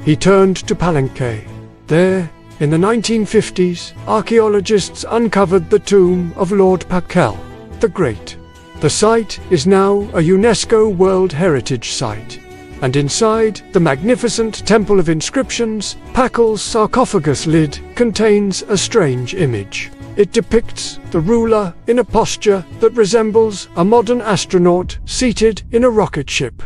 He turned to Palenque. There, in the 1950s, archaeologists uncovered the tomb of Lord Pakal the Great. The site is now a UNESCO World Heritage Site, and inside the magnificent Temple of Inscriptions, Pakal's sarcophagus lid contains a strange image. It depicts the ruler in a posture that resembles a modern astronaut seated in a rocket ship.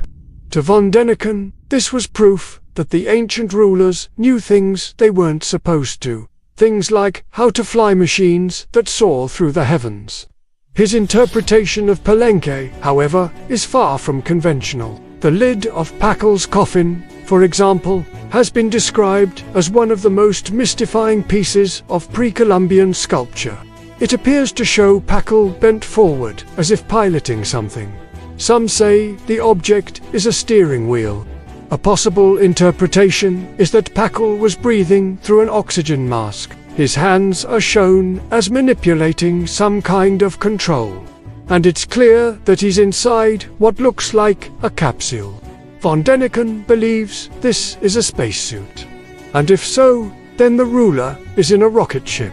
To von Däniken, this was proof that the ancient rulers knew things they weren't supposed to, things like how to fly machines that soar through the heavens. His interpretation of Palenque, however, is far from conventional. The lid of Pakal's coffin, for example, has been described as one of the most mystifying pieces of pre-Columbian sculpture. It appears to show Pakal bent forward as if piloting something. Some say the object is a steering wheel. A possible interpretation is that Pakal was breathing through an oxygen mask. His hands are shown as manipulating some kind of control, and it's clear that he's inside what looks like a capsule. Von Däniken believes this is a spacesuit, and if so, then the ruler is in a rocket ship.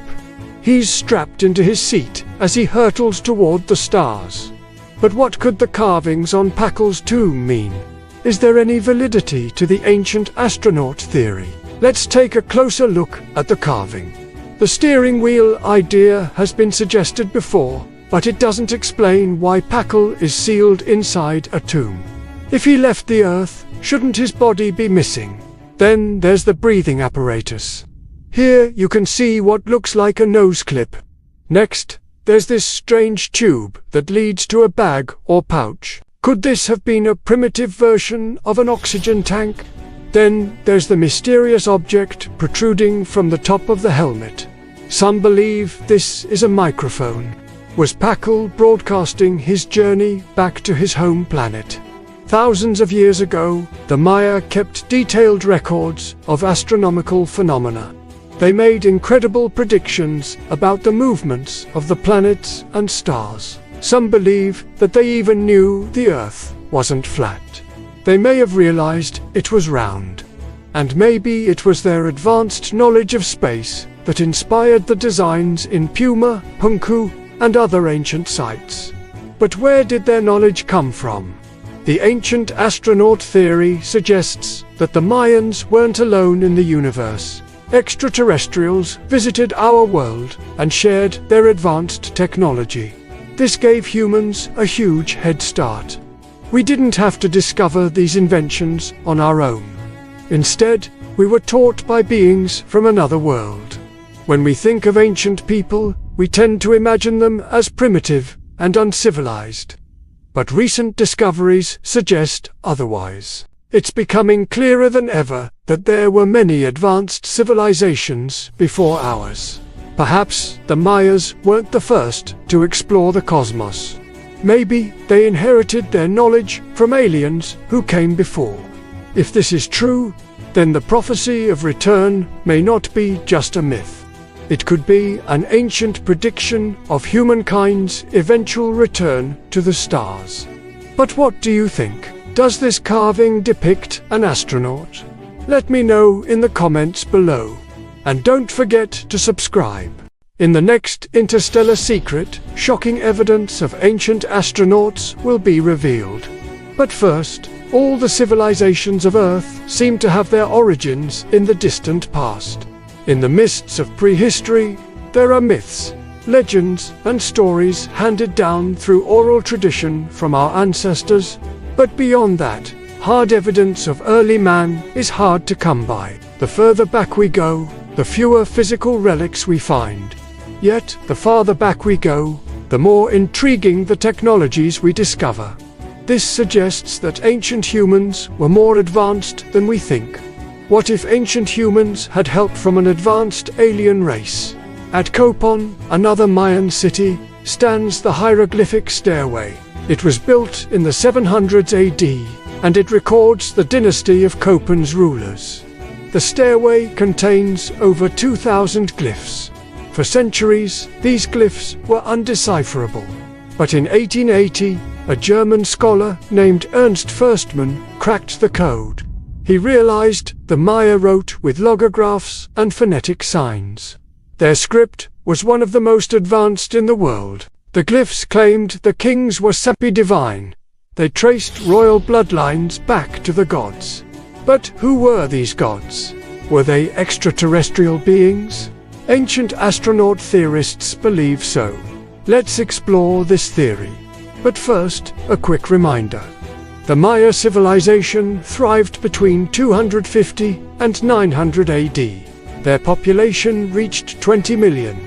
He's strapped into his seat as he hurtles toward the stars. But what could the carvings on Pakal's tomb mean? Is there any validity to the ancient astronaut theory? Let's take a closer look at the carving. The steering wheel idea has been suggested before, but it doesn't explain why Pakal is sealed inside a tomb. If he left the Earth, shouldn't his body be missing? Then there's the breathing apparatus. Here you can see what looks like a nose clip. Next, there's this strange tube that leads to a bag or pouch. Could this have been a primitive version of an oxygen tank? Then there's the mysterious object protruding from the top of the helmet. Some believe this is a microphone. Was Pakal broadcasting his journey back to his home planet? Thousands of years ago, the Maya kept detailed records of astronomical phenomena. They made incredible predictions about the movements of the planets and stars. Some believe that they even knew the Earth wasn't flat. They may have realized it was round. And maybe it was their advanced knowledge of space that inspired the designs in Puma, Punku, and other ancient sites. But where did their knowledge come from? The ancient astronaut theory suggests that the Mayans weren't alone in the universe. Extraterrestrials visited our world and shared their advanced technology. This gave humans a huge head start. We didn't have to discover these inventions on our own. Instead, we were taught by beings from another world. When we think of ancient people, we tend to imagine them as primitive and uncivilized. but recent discoveries suggest otherwise. It's becoming clearer than ever that there were many advanced civilizations before ours. Perhaps the Mayas weren't the first to explore the cosmos. Maybe they inherited their knowledge from aliens who came before. If this is true, then the prophecy of return may not be just a myth. It could be an ancient prediction of humankind's eventual return to the stars. But what do you think? Does this carving depict an astronaut? Let me know in the comments below. And don't forget to subscribe. In the next Interstellar Secret, shocking evidence of ancient astronauts will be revealed. But first, all the civilizations of Earth seem to have their origins in the distant past. In the mists of prehistory, there are myths, legends, and stories handed down through oral tradition from our ancestors. But beyond that, hard evidence of early man is hard to come by. The further back we go, the fewer physical relics we find. Yet, the farther back we go, the more intriguing the technologies we discover. This suggests that ancient humans were more advanced than we think. What if ancient humans had help from an advanced alien race? At Copon, another Mayan city, stands the hieroglyphic stairway. It was built in the 700s AD, and it records the dynasty of Copan's rulers. The stairway contains over 2,000 glyphs. For centuries, these glyphs were undecipherable. But in 1880, a German scholar named Ernst Schäfer cracked the code. He realized the Maya wrote with logographs and phonetic signs. Their script was one of the most advanced in the world. The glyphs claimed the kings were semi-divine. They traced royal bloodlines back to the gods. But who were these gods? Were they extraterrestrial beings? Ancient astronaut theorists believe so. Let's explore this theory. But first, a quick reminder. The Maya civilization thrived between 250 and 900 AD. Their population reached 20 million.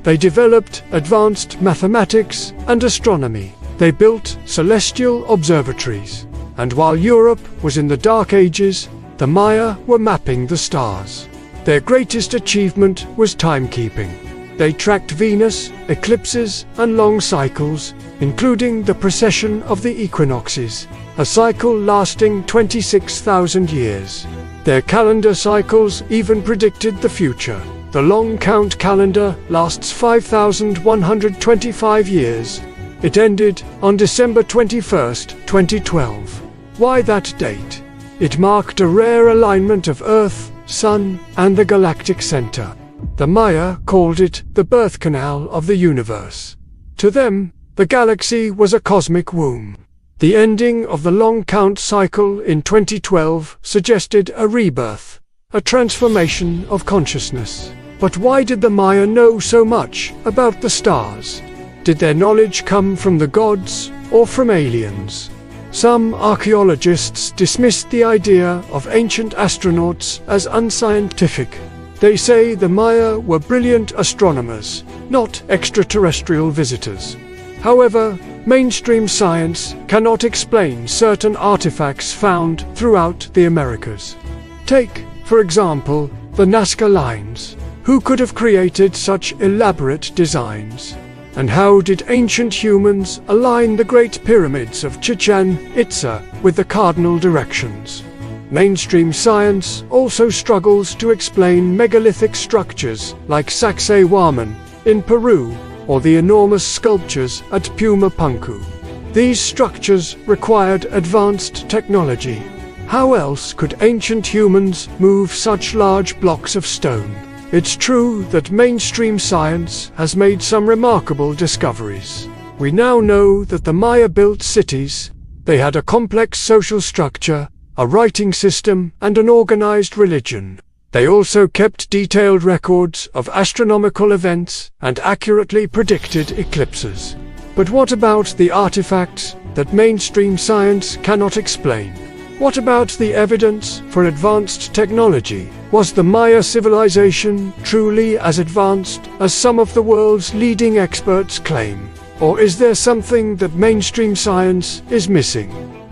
They developed advanced mathematics and astronomy. They built celestial observatories. And while Europe was in the Dark Ages, the Maya were mapping the stars. Their greatest achievement was timekeeping. They tracked Venus, eclipses, and long cycles, including the precession of the equinoxes, a cycle lasting 26,000 years. Their calendar cycles even predicted the future. The long count calendar lasts 5,125 years. It ended on December 21st, 2012. Why that date? It marked a rare alignment of Earth, Sun, and the galactic center. The Maya called it the birth canal of the universe. To them, the galaxy was a cosmic womb. The ending of the long count cycle in 2012 suggested a rebirth, a transformation of consciousness. But why did the Maya know so much about the stars? Did their knowledge come from the gods or from aliens? Some archaeologists dismissed the idea of ancient astronauts as unscientific. They say the Maya were brilliant astronomers, not extraterrestrial visitors. However, mainstream science cannot explain certain artifacts found throughout the Americas. Take, for example, the Nazca lines. Who could have created such elaborate designs? And how did ancient humans align the Great Pyramids of Chichen Itza with the cardinal directions? Mainstream science also struggles to explain megalithic structures like Sacsayhuaman in Peru or the enormous sculptures at Pumapunku. These structures required advanced technology. How else could ancient humans move such large blocks of stone? It's true that mainstream science has made some remarkable discoveries. We now know that the Maya built cities. They had a complex social structure, a writing system, and an organized religion. They also kept detailed records of astronomical events and accurately predicted eclipses. But what about the artifacts that mainstream science cannot explain? What about the evidence for advanced technology? Was the Maya civilization truly as advanced as some of the world's leading experts claim? Or is there something that mainstream science is missing?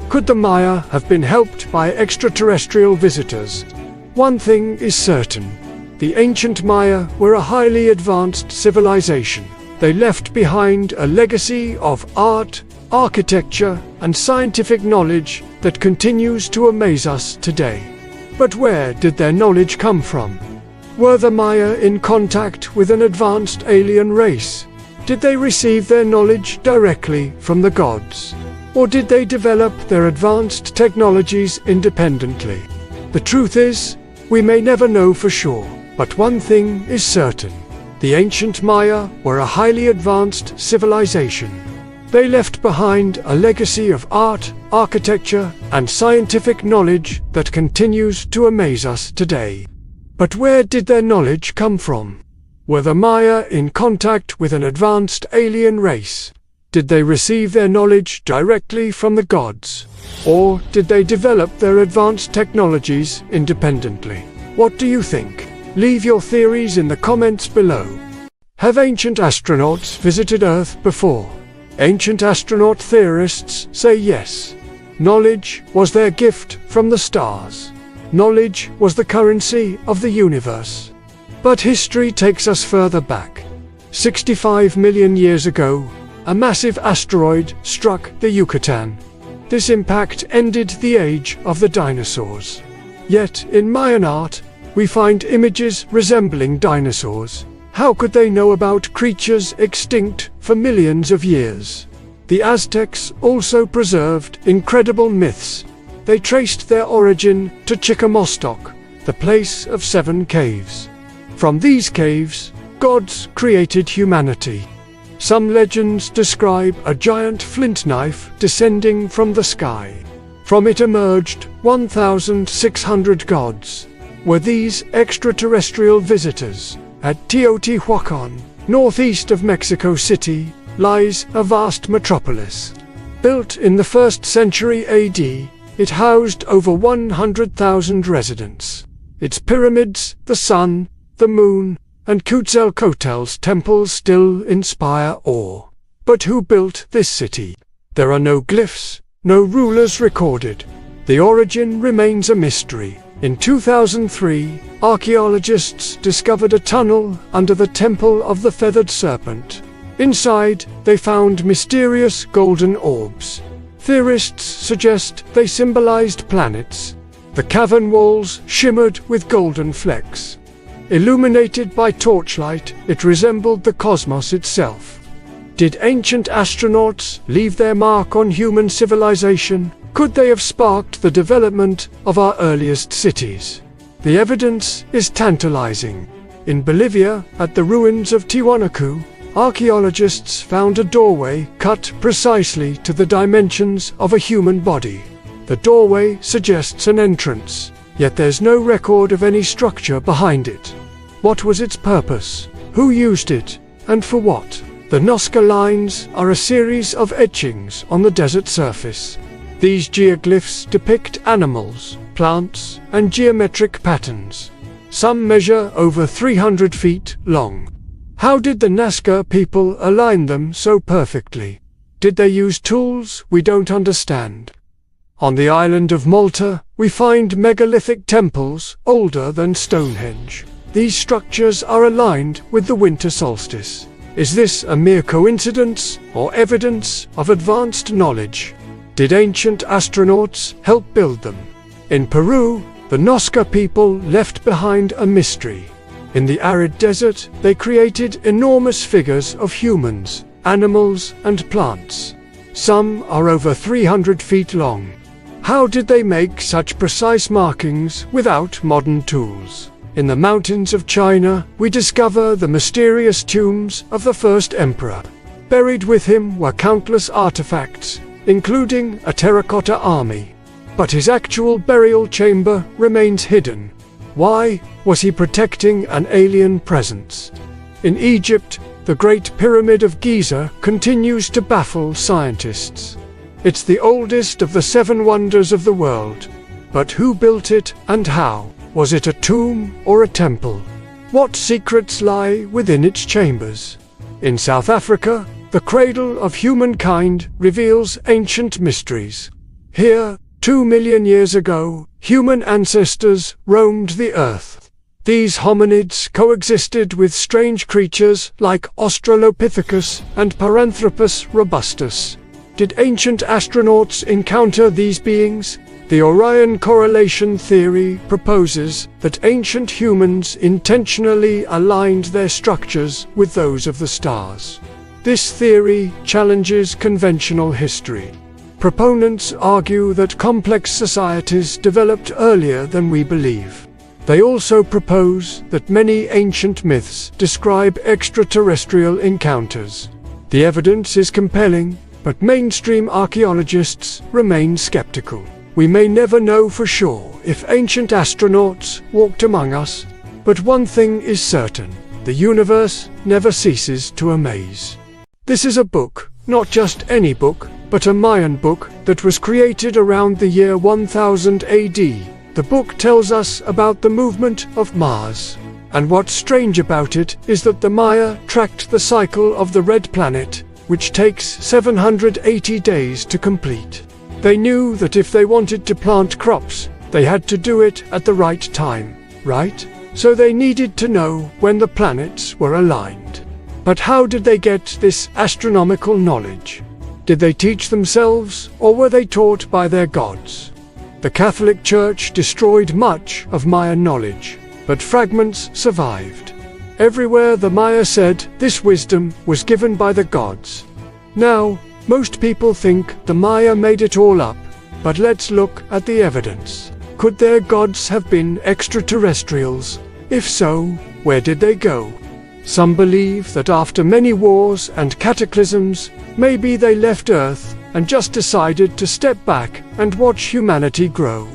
Could the Maya have been helped by extraterrestrial visitors? One thing is certain. The ancient Maya were a highly advanced civilization. They left behind a legacy of art, architecture, and scientific knowledge that continues to amaze us today. But where did their knowledge come from? Were the Maya in contact with an advanced alien race? Did they receive their knowledge directly from the gods? Or did they develop their advanced technologies independently? The truth is, we may never know for sure, but one thing is certain. The ancient Maya were a highly advanced civilization. They left behind a legacy of art, architecture, and scientific knowledge that continues to amaze us today. But where did their knowledge come from? Were the Maya in contact with an advanced alien race? Did they receive their knowledge directly from the gods? Or did they develop their advanced technologies independently? What do you think? Leave your theories in the comments below. Have ancient astronauts visited Earth before? Ancient astronaut theorists say yes. Knowledge was their gift from the stars. Knowledge was the currency of the universe. But history takes us further back. 65 million years ago, a massive asteroid struck the Yucatan. This impact ended the age of the dinosaurs. Yet, in Mayan art, we find images resembling dinosaurs. How could they know about creatures extinct for millions of years? The Aztecs also preserved incredible myths. They traced their origin to Chicamostoc, the place of 7 caves. From these caves, gods created humanity. Some legends describe a giant flint knife descending from the sky. From it emerged 1,600 gods. Were these extraterrestrial visitors? At Teotihuacan, northeast of Mexico City, lies a vast metropolis. Built in the 1st century AD, it housed over 100,000 residents. Its pyramids, the sun, the moon, and Quetzalcoatl's temples still inspire awe. But who built this city? There are no glyphs, no rulers recorded. The origin remains a mystery. In 2003, archaeologists discovered a tunnel under the Temple of the Feathered Serpent. Inside, they found mysterious golden orbs. Theorists suggest they symbolized planets. The cavern walls shimmered with golden flecks. Illuminated by torchlight, it resembled the cosmos itself. Did ancient astronauts leave their mark on human civilization? Could they have sparked the development of our earliest cities? The evidence is tantalizing. In Bolivia, at the ruins of Tiwanaku, archaeologists found a doorway cut precisely to the dimensions of a human body. The doorway suggests an entrance, yet there's no record of any structure behind it. What was its purpose? Who used it? And for what? The Nazca lines are a series of etchings on the desert surface. These geoglyphs depict animals, plants, and geometric patterns. Some measure over 300 feet long. How did the Nazca people align them so perfectly? Did they use tools we don't understand? On the island of Malta, we find megalithic temples older than Stonehenge. These structures are aligned with the winter solstice. Is this a mere coincidence or evidence of advanced knowledge? Did ancient astronauts help build them? In Peru, the Nazca people left behind a mystery. In the arid desert, they created enormous figures of humans, animals, and plants. Some are over 300 feet long. How did they make such precise markings without modern tools? In the mountains of China, we discover the mysterious tombs of the first emperor. Buried with him were countless artifacts, including a terracotta army. But his actual burial chamber remains hidden. Why? Was he protecting an alien presence? In Egypt, the Great Pyramid of Giza continues to baffle scientists. It's the oldest of the 7 wonders of the world. But who built it and how? Was it a tomb or a temple? What secrets lie within its chambers? In South Africa, the cradle of humankind, reveals ancient mysteries. Here, 2 million years ago, human ancestors roamed the earth. These hominids coexisted with strange creatures like Australopithecus and Paranthropus robustus. Did ancient astronauts encounter these beings? The Orion correlation theory proposes that ancient humans intentionally aligned their structures with those of the stars. This theory challenges conventional history. Proponents argue that complex societies developed earlier than we believe. They also propose that many ancient myths describe extraterrestrial encounters. The evidence is compelling, but mainstream archaeologists remain skeptical. We may never know for sure if ancient astronauts walked among us, but one thing is certain: the universe never ceases to amaze. This is a book, not just any book, but a Mayan book that was created around the year 1000 AD. The book tells us about the movement of Mars. And what's strange about it is that the Maya tracked the cycle of the red planet, which takes 780 days to complete. They knew that if they wanted to plant crops, they had to do it at the right time, right? So they needed to know when the planets were aligned. But how did they get this astronomical knowledge? Did they teach themselves, or were they taught by their gods? The Catholic Church destroyed much of Mayan knowledge, but fragments survived. Everywhere the Maya said this wisdom was given by the gods. Now, most people think the Maya made it all up, but let's look at the evidence. Could their gods have been extraterrestrials? If so, where did they go? Some believe that after many wars and cataclysms, maybe they left Earth and just decided to step back and watch humanity grow.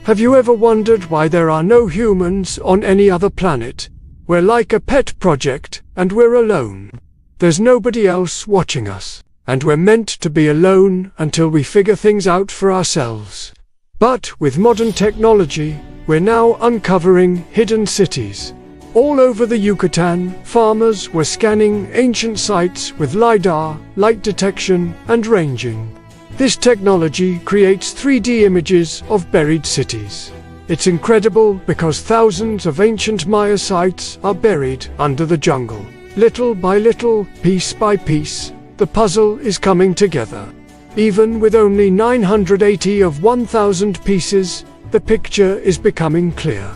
Have you ever wondered why there are no humans on any other planet? We're like a pet project, and we're alone. There's nobody else watching us. And we're meant to be alone until we figure things out for ourselves. But with modern technology, we're now uncovering hidden cities. All over the Yucatan, farmers were scanning ancient sites with LiDAR, light detection, and ranging. This technology creates 3D images of buried cities. It's incredible because thousands of ancient Maya sites are buried under the jungle. Little by little, piece by piece, the puzzle is coming together. Even with only 980 of 1,000 pieces, the picture is becoming clear.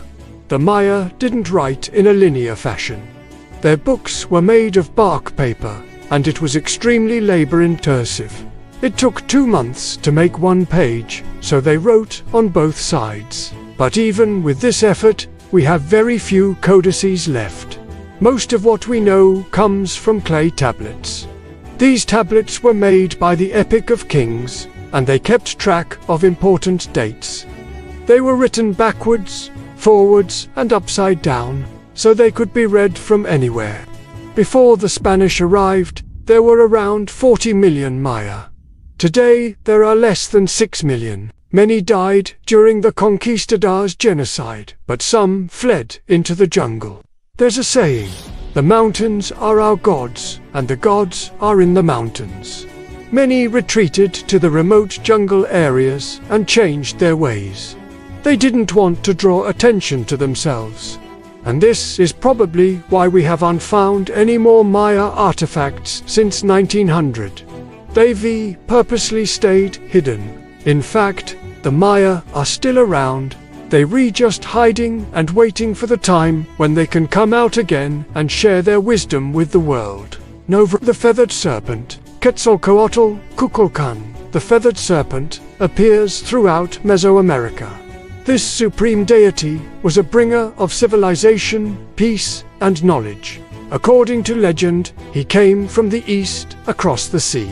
The Maya didn't write in a linear fashion. Their books were made of bark paper, and it was extremely labor-intensive. It took 2 months to make one page, so they wrote on both sides. But even with this effort, we have very few codices left. Most of what we know comes from clay tablets. These tablets were made by the Epic of Kings, and they kept track of important dates. They were written backwards, forwards, and upside down, so they could be read from anywhere. Before the Spanish arrived, there were around 40 million Maya. Today, there are less than 6 million. Many died during the conquistadors' genocide, but some fled into the jungle. There's a saying: the mountains are our gods, and the gods are in the mountains. Many retreated to the remote jungle areas and changed their ways. They didn't want to draw attention to themselves. And this is probably why we haven't found any more Maya artifacts since 1900. They've purposely stayed hidden. In fact, the Maya are still around. They're just hiding and waiting for the time when they can come out again and share their wisdom with the world. Nova, the feathered serpent, Quetzalcoatl, Kukulkan, the feathered serpent, appears throughout Mesoamerica. This supreme deity was a bringer of civilization, peace, and knowledge. According to legend, he came from the east across the sea.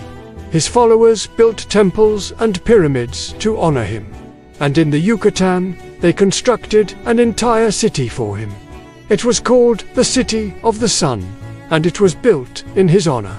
His followers built temples and pyramids to honor him. And in the Yucatan, they constructed an entire city for him. It was called the City of the Sun, and it was built in his honor.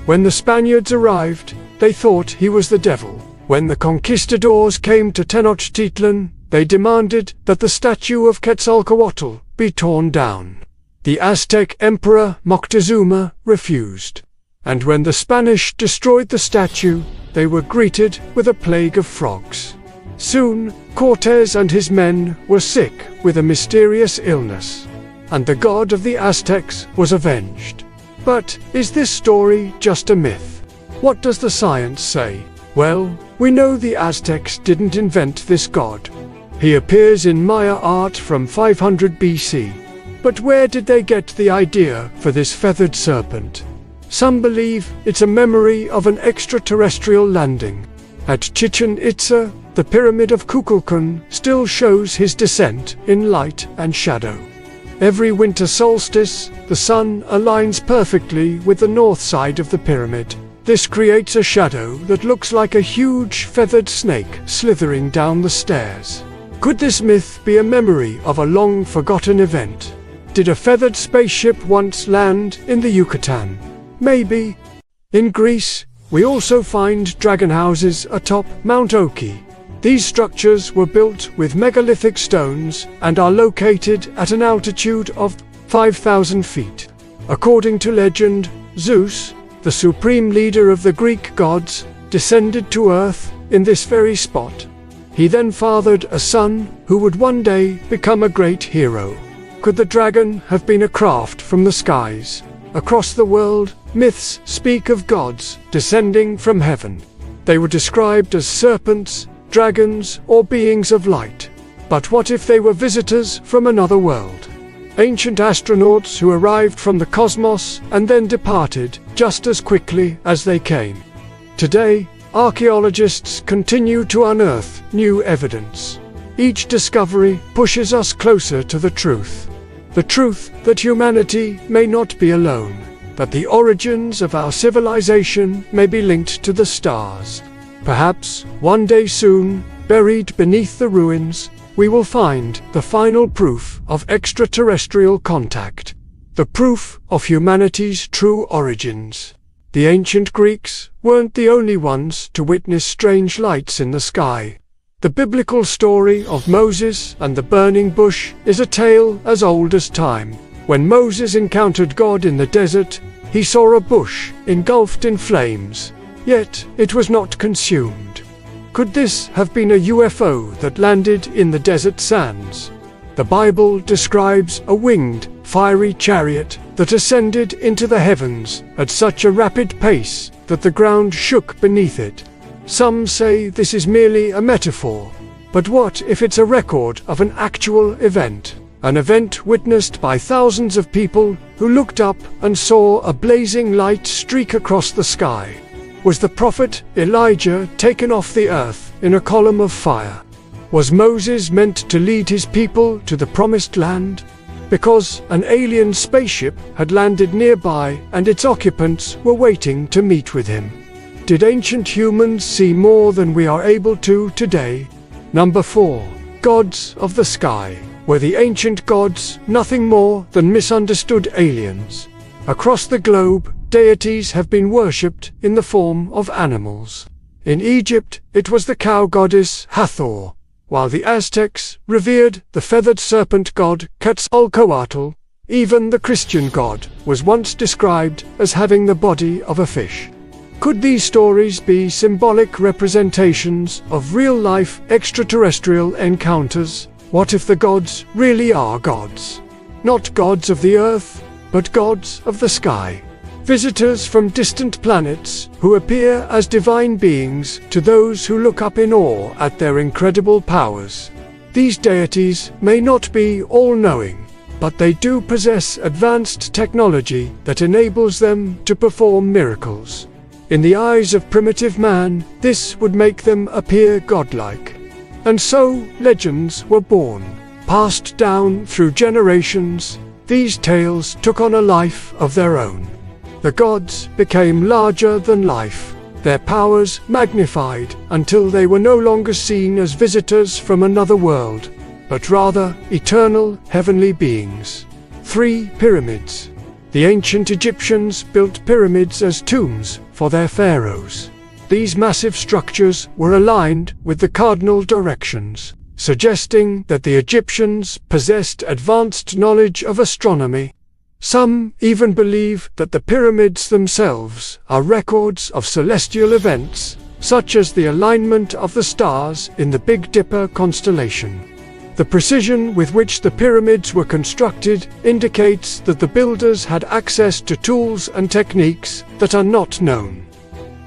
When the Spaniards arrived, they thought he was the devil. When the conquistadors came to Tenochtitlan, they demanded that the statue of Quetzalcoatl be torn down. The Aztec Emperor Moctezuma refused. And when the Spanish destroyed the statue, they were greeted with a plague of frogs. Soon, Cortés and his men were sick with a mysterious illness, and the god of the Aztecs was avenged. But is this story just a myth? What does the science say? Well, we know the Aztecs didn't invent this god. He appears in Maya art from 500 BC. But where did they get the idea for this feathered serpent? Some believe it's a memory of an extraterrestrial landing. At Chichen Itza, the Pyramid of Kukulkan still shows his descent in light and shadow. Every winter solstice, the sun aligns perfectly with the north side of the pyramid. This creates a shadow that looks like a huge feathered snake slithering down the stairs. Could this myth be a memory of a long-forgotten event? Did a feathered spaceship once land in the Yucatan? Maybe. In Greece, we also find dragon houses atop Mount Oki. These structures were built with megalithic stones and are located at an altitude of 5,000 feet. According to legend, Zeus, the supreme leader of the Greek gods, descended to Earth in this very spot. He then fathered a son who would one day become a great hero. Could the dragon have been a craft from the skies? Across the world, myths speak of gods descending from heaven. They were described as serpents, dragons, or beings of light. But what if they were visitors from another world? Ancient astronauts who arrived from the cosmos and then departed just as quickly as they came. Today, archaeologists continue to unearth new evidence. Each discovery pushes us closer to the truth. The truth that humanity may not be alone, that the origins of our civilization may be linked to the stars. Perhaps, one day soon, buried beneath the ruins, we will find the final proof of extraterrestrial contact. The proof of humanity's true origins. The ancient Greeks weren't the only ones to witness strange lights in the sky. The biblical story of Moses and the burning bush is a tale as old as time. When Moses encountered God in the desert, he saw a bush engulfed in flames, yet it was not consumed. Could this have been a UFO that landed in the desert sands? The Bible describes a winged, fiery chariot that ascended into the heavens at such a rapid pace that the ground shook beneath it. Some say this is merely a metaphor, but what if it's a record of an actual event? An event witnessed by thousands of people who looked up and saw a blazing light streak across the sky. Was the prophet Elijah taken off the earth in a column of fire? Was Moses meant to lead his people to the promised land? Because an alien spaceship had landed nearby and its occupants were waiting to meet with him. Did ancient humans see more than we are able to today? Number 4. Gods of the sky. Were the ancient gods nothing more than misunderstood aliens? Across the globe, deities have been worshipped in the form of animals. In Egypt, it was the cow goddess Hathor, while the Aztecs revered the feathered serpent god Quetzalcoatl. Even the Christian God was once described as having the body of a fish. Could these stories be symbolic representations of real-life extraterrestrial encounters? What if the gods really are gods? Not gods of the earth, but gods of the sky. Visitors from distant planets who appear as divine beings to those who look up in awe at their incredible powers. These deities may not be all-knowing, but they do possess advanced technology that enables them to perform miracles. In the eyes of primitive man, this would make them appear godlike. And so, legends were born, passed down through generations. These tales took on a life of their own. The gods became larger than life, their powers magnified until they were no longer seen as visitors from another world, but rather eternal heavenly beings. 3. Pyramids. The ancient Egyptians built pyramids as tombs for their pharaohs. These massive structures were aligned with the cardinal directions, suggesting that the Egyptians possessed advanced knowledge of astronomy. Some even believe that the pyramids themselves are records of celestial events, such as the alignment of the stars in the Big Dipper constellation. The precision with which the pyramids were constructed indicates that the builders had access to tools and techniques that are not known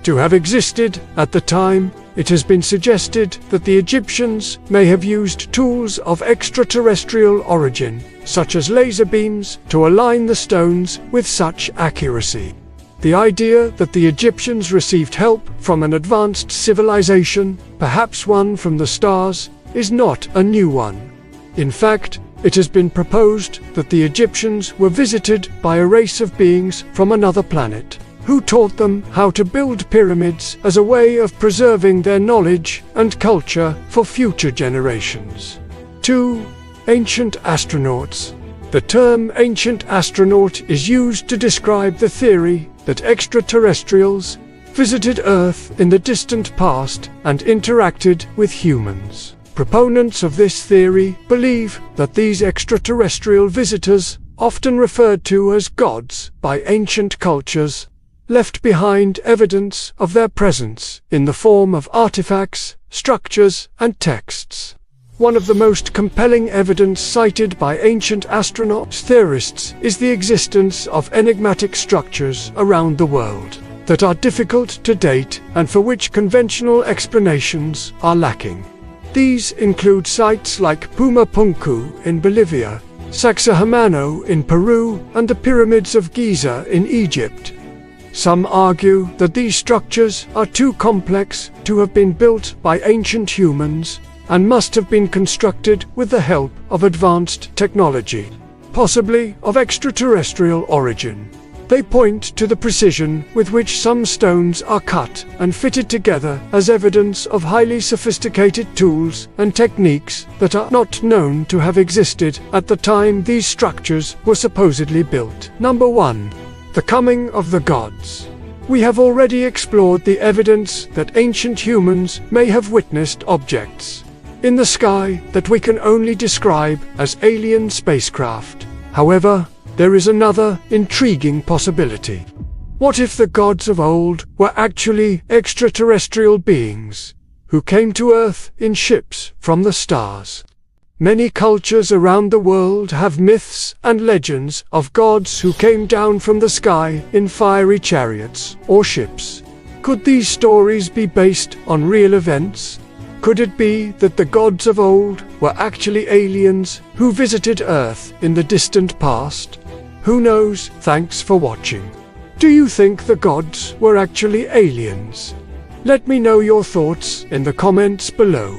to have existed at the time. It has been suggested that the Egyptians may have used tools of extraterrestrial origin, such as laser beams, to align the stones with such accuracy. The idea that the Egyptians received help from an advanced civilization, perhaps one from the stars, is not a new one. In fact, it has been proposed that the Egyptians were visited by a race of beings from another planet, who taught them how to build pyramids as a way of preserving their knowledge and culture for future generations. 2. Ancient astronauts. The term ancient astronaut is used to describe the theory that extraterrestrials visited Earth in the distant past and interacted with humans. Proponents of this theory believe that these extraterrestrial visitors, often referred to as gods by ancient cultures, left behind evidence of their presence in the form of artifacts, structures, and texts. One of the most compelling evidence cited by ancient astronaut theorists is the existence of enigmatic structures around the world that are difficult to date and for which conventional explanations are lacking. These include sites like Pumapunku in Bolivia, Sacsayhuamano in Peru, and the pyramids of Giza in Egypt. Some argue that these structures are too complex to have been built by ancient humans and must have been constructed with the help of advanced technology, possibly of extraterrestrial origin. They point to the precision with which some stones are cut and fitted together as evidence of highly sophisticated tools and techniques that are not known to have existed at the time these structures were supposedly built. Number 1. The coming of the gods. We have already explored the evidence that ancient humans may have witnessed objects in the sky that we can only describe as alien spacecraft. However, there is another intriguing possibility. What if the gods of old were actually extraterrestrial beings who came to Earth in ships from the stars? Many cultures around the world have myths and legends of gods who came down from the sky in fiery chariots or ships. Could these stories be based on real events? Could it be that the gods of old were actually aliens who visited Earth in the distant past? Who knows? Thanks for watching. Do you think the gods were actually aliens? Let me know your thoughts in the comments below.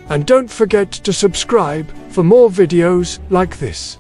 And don't forget to subscribe for more videos like this.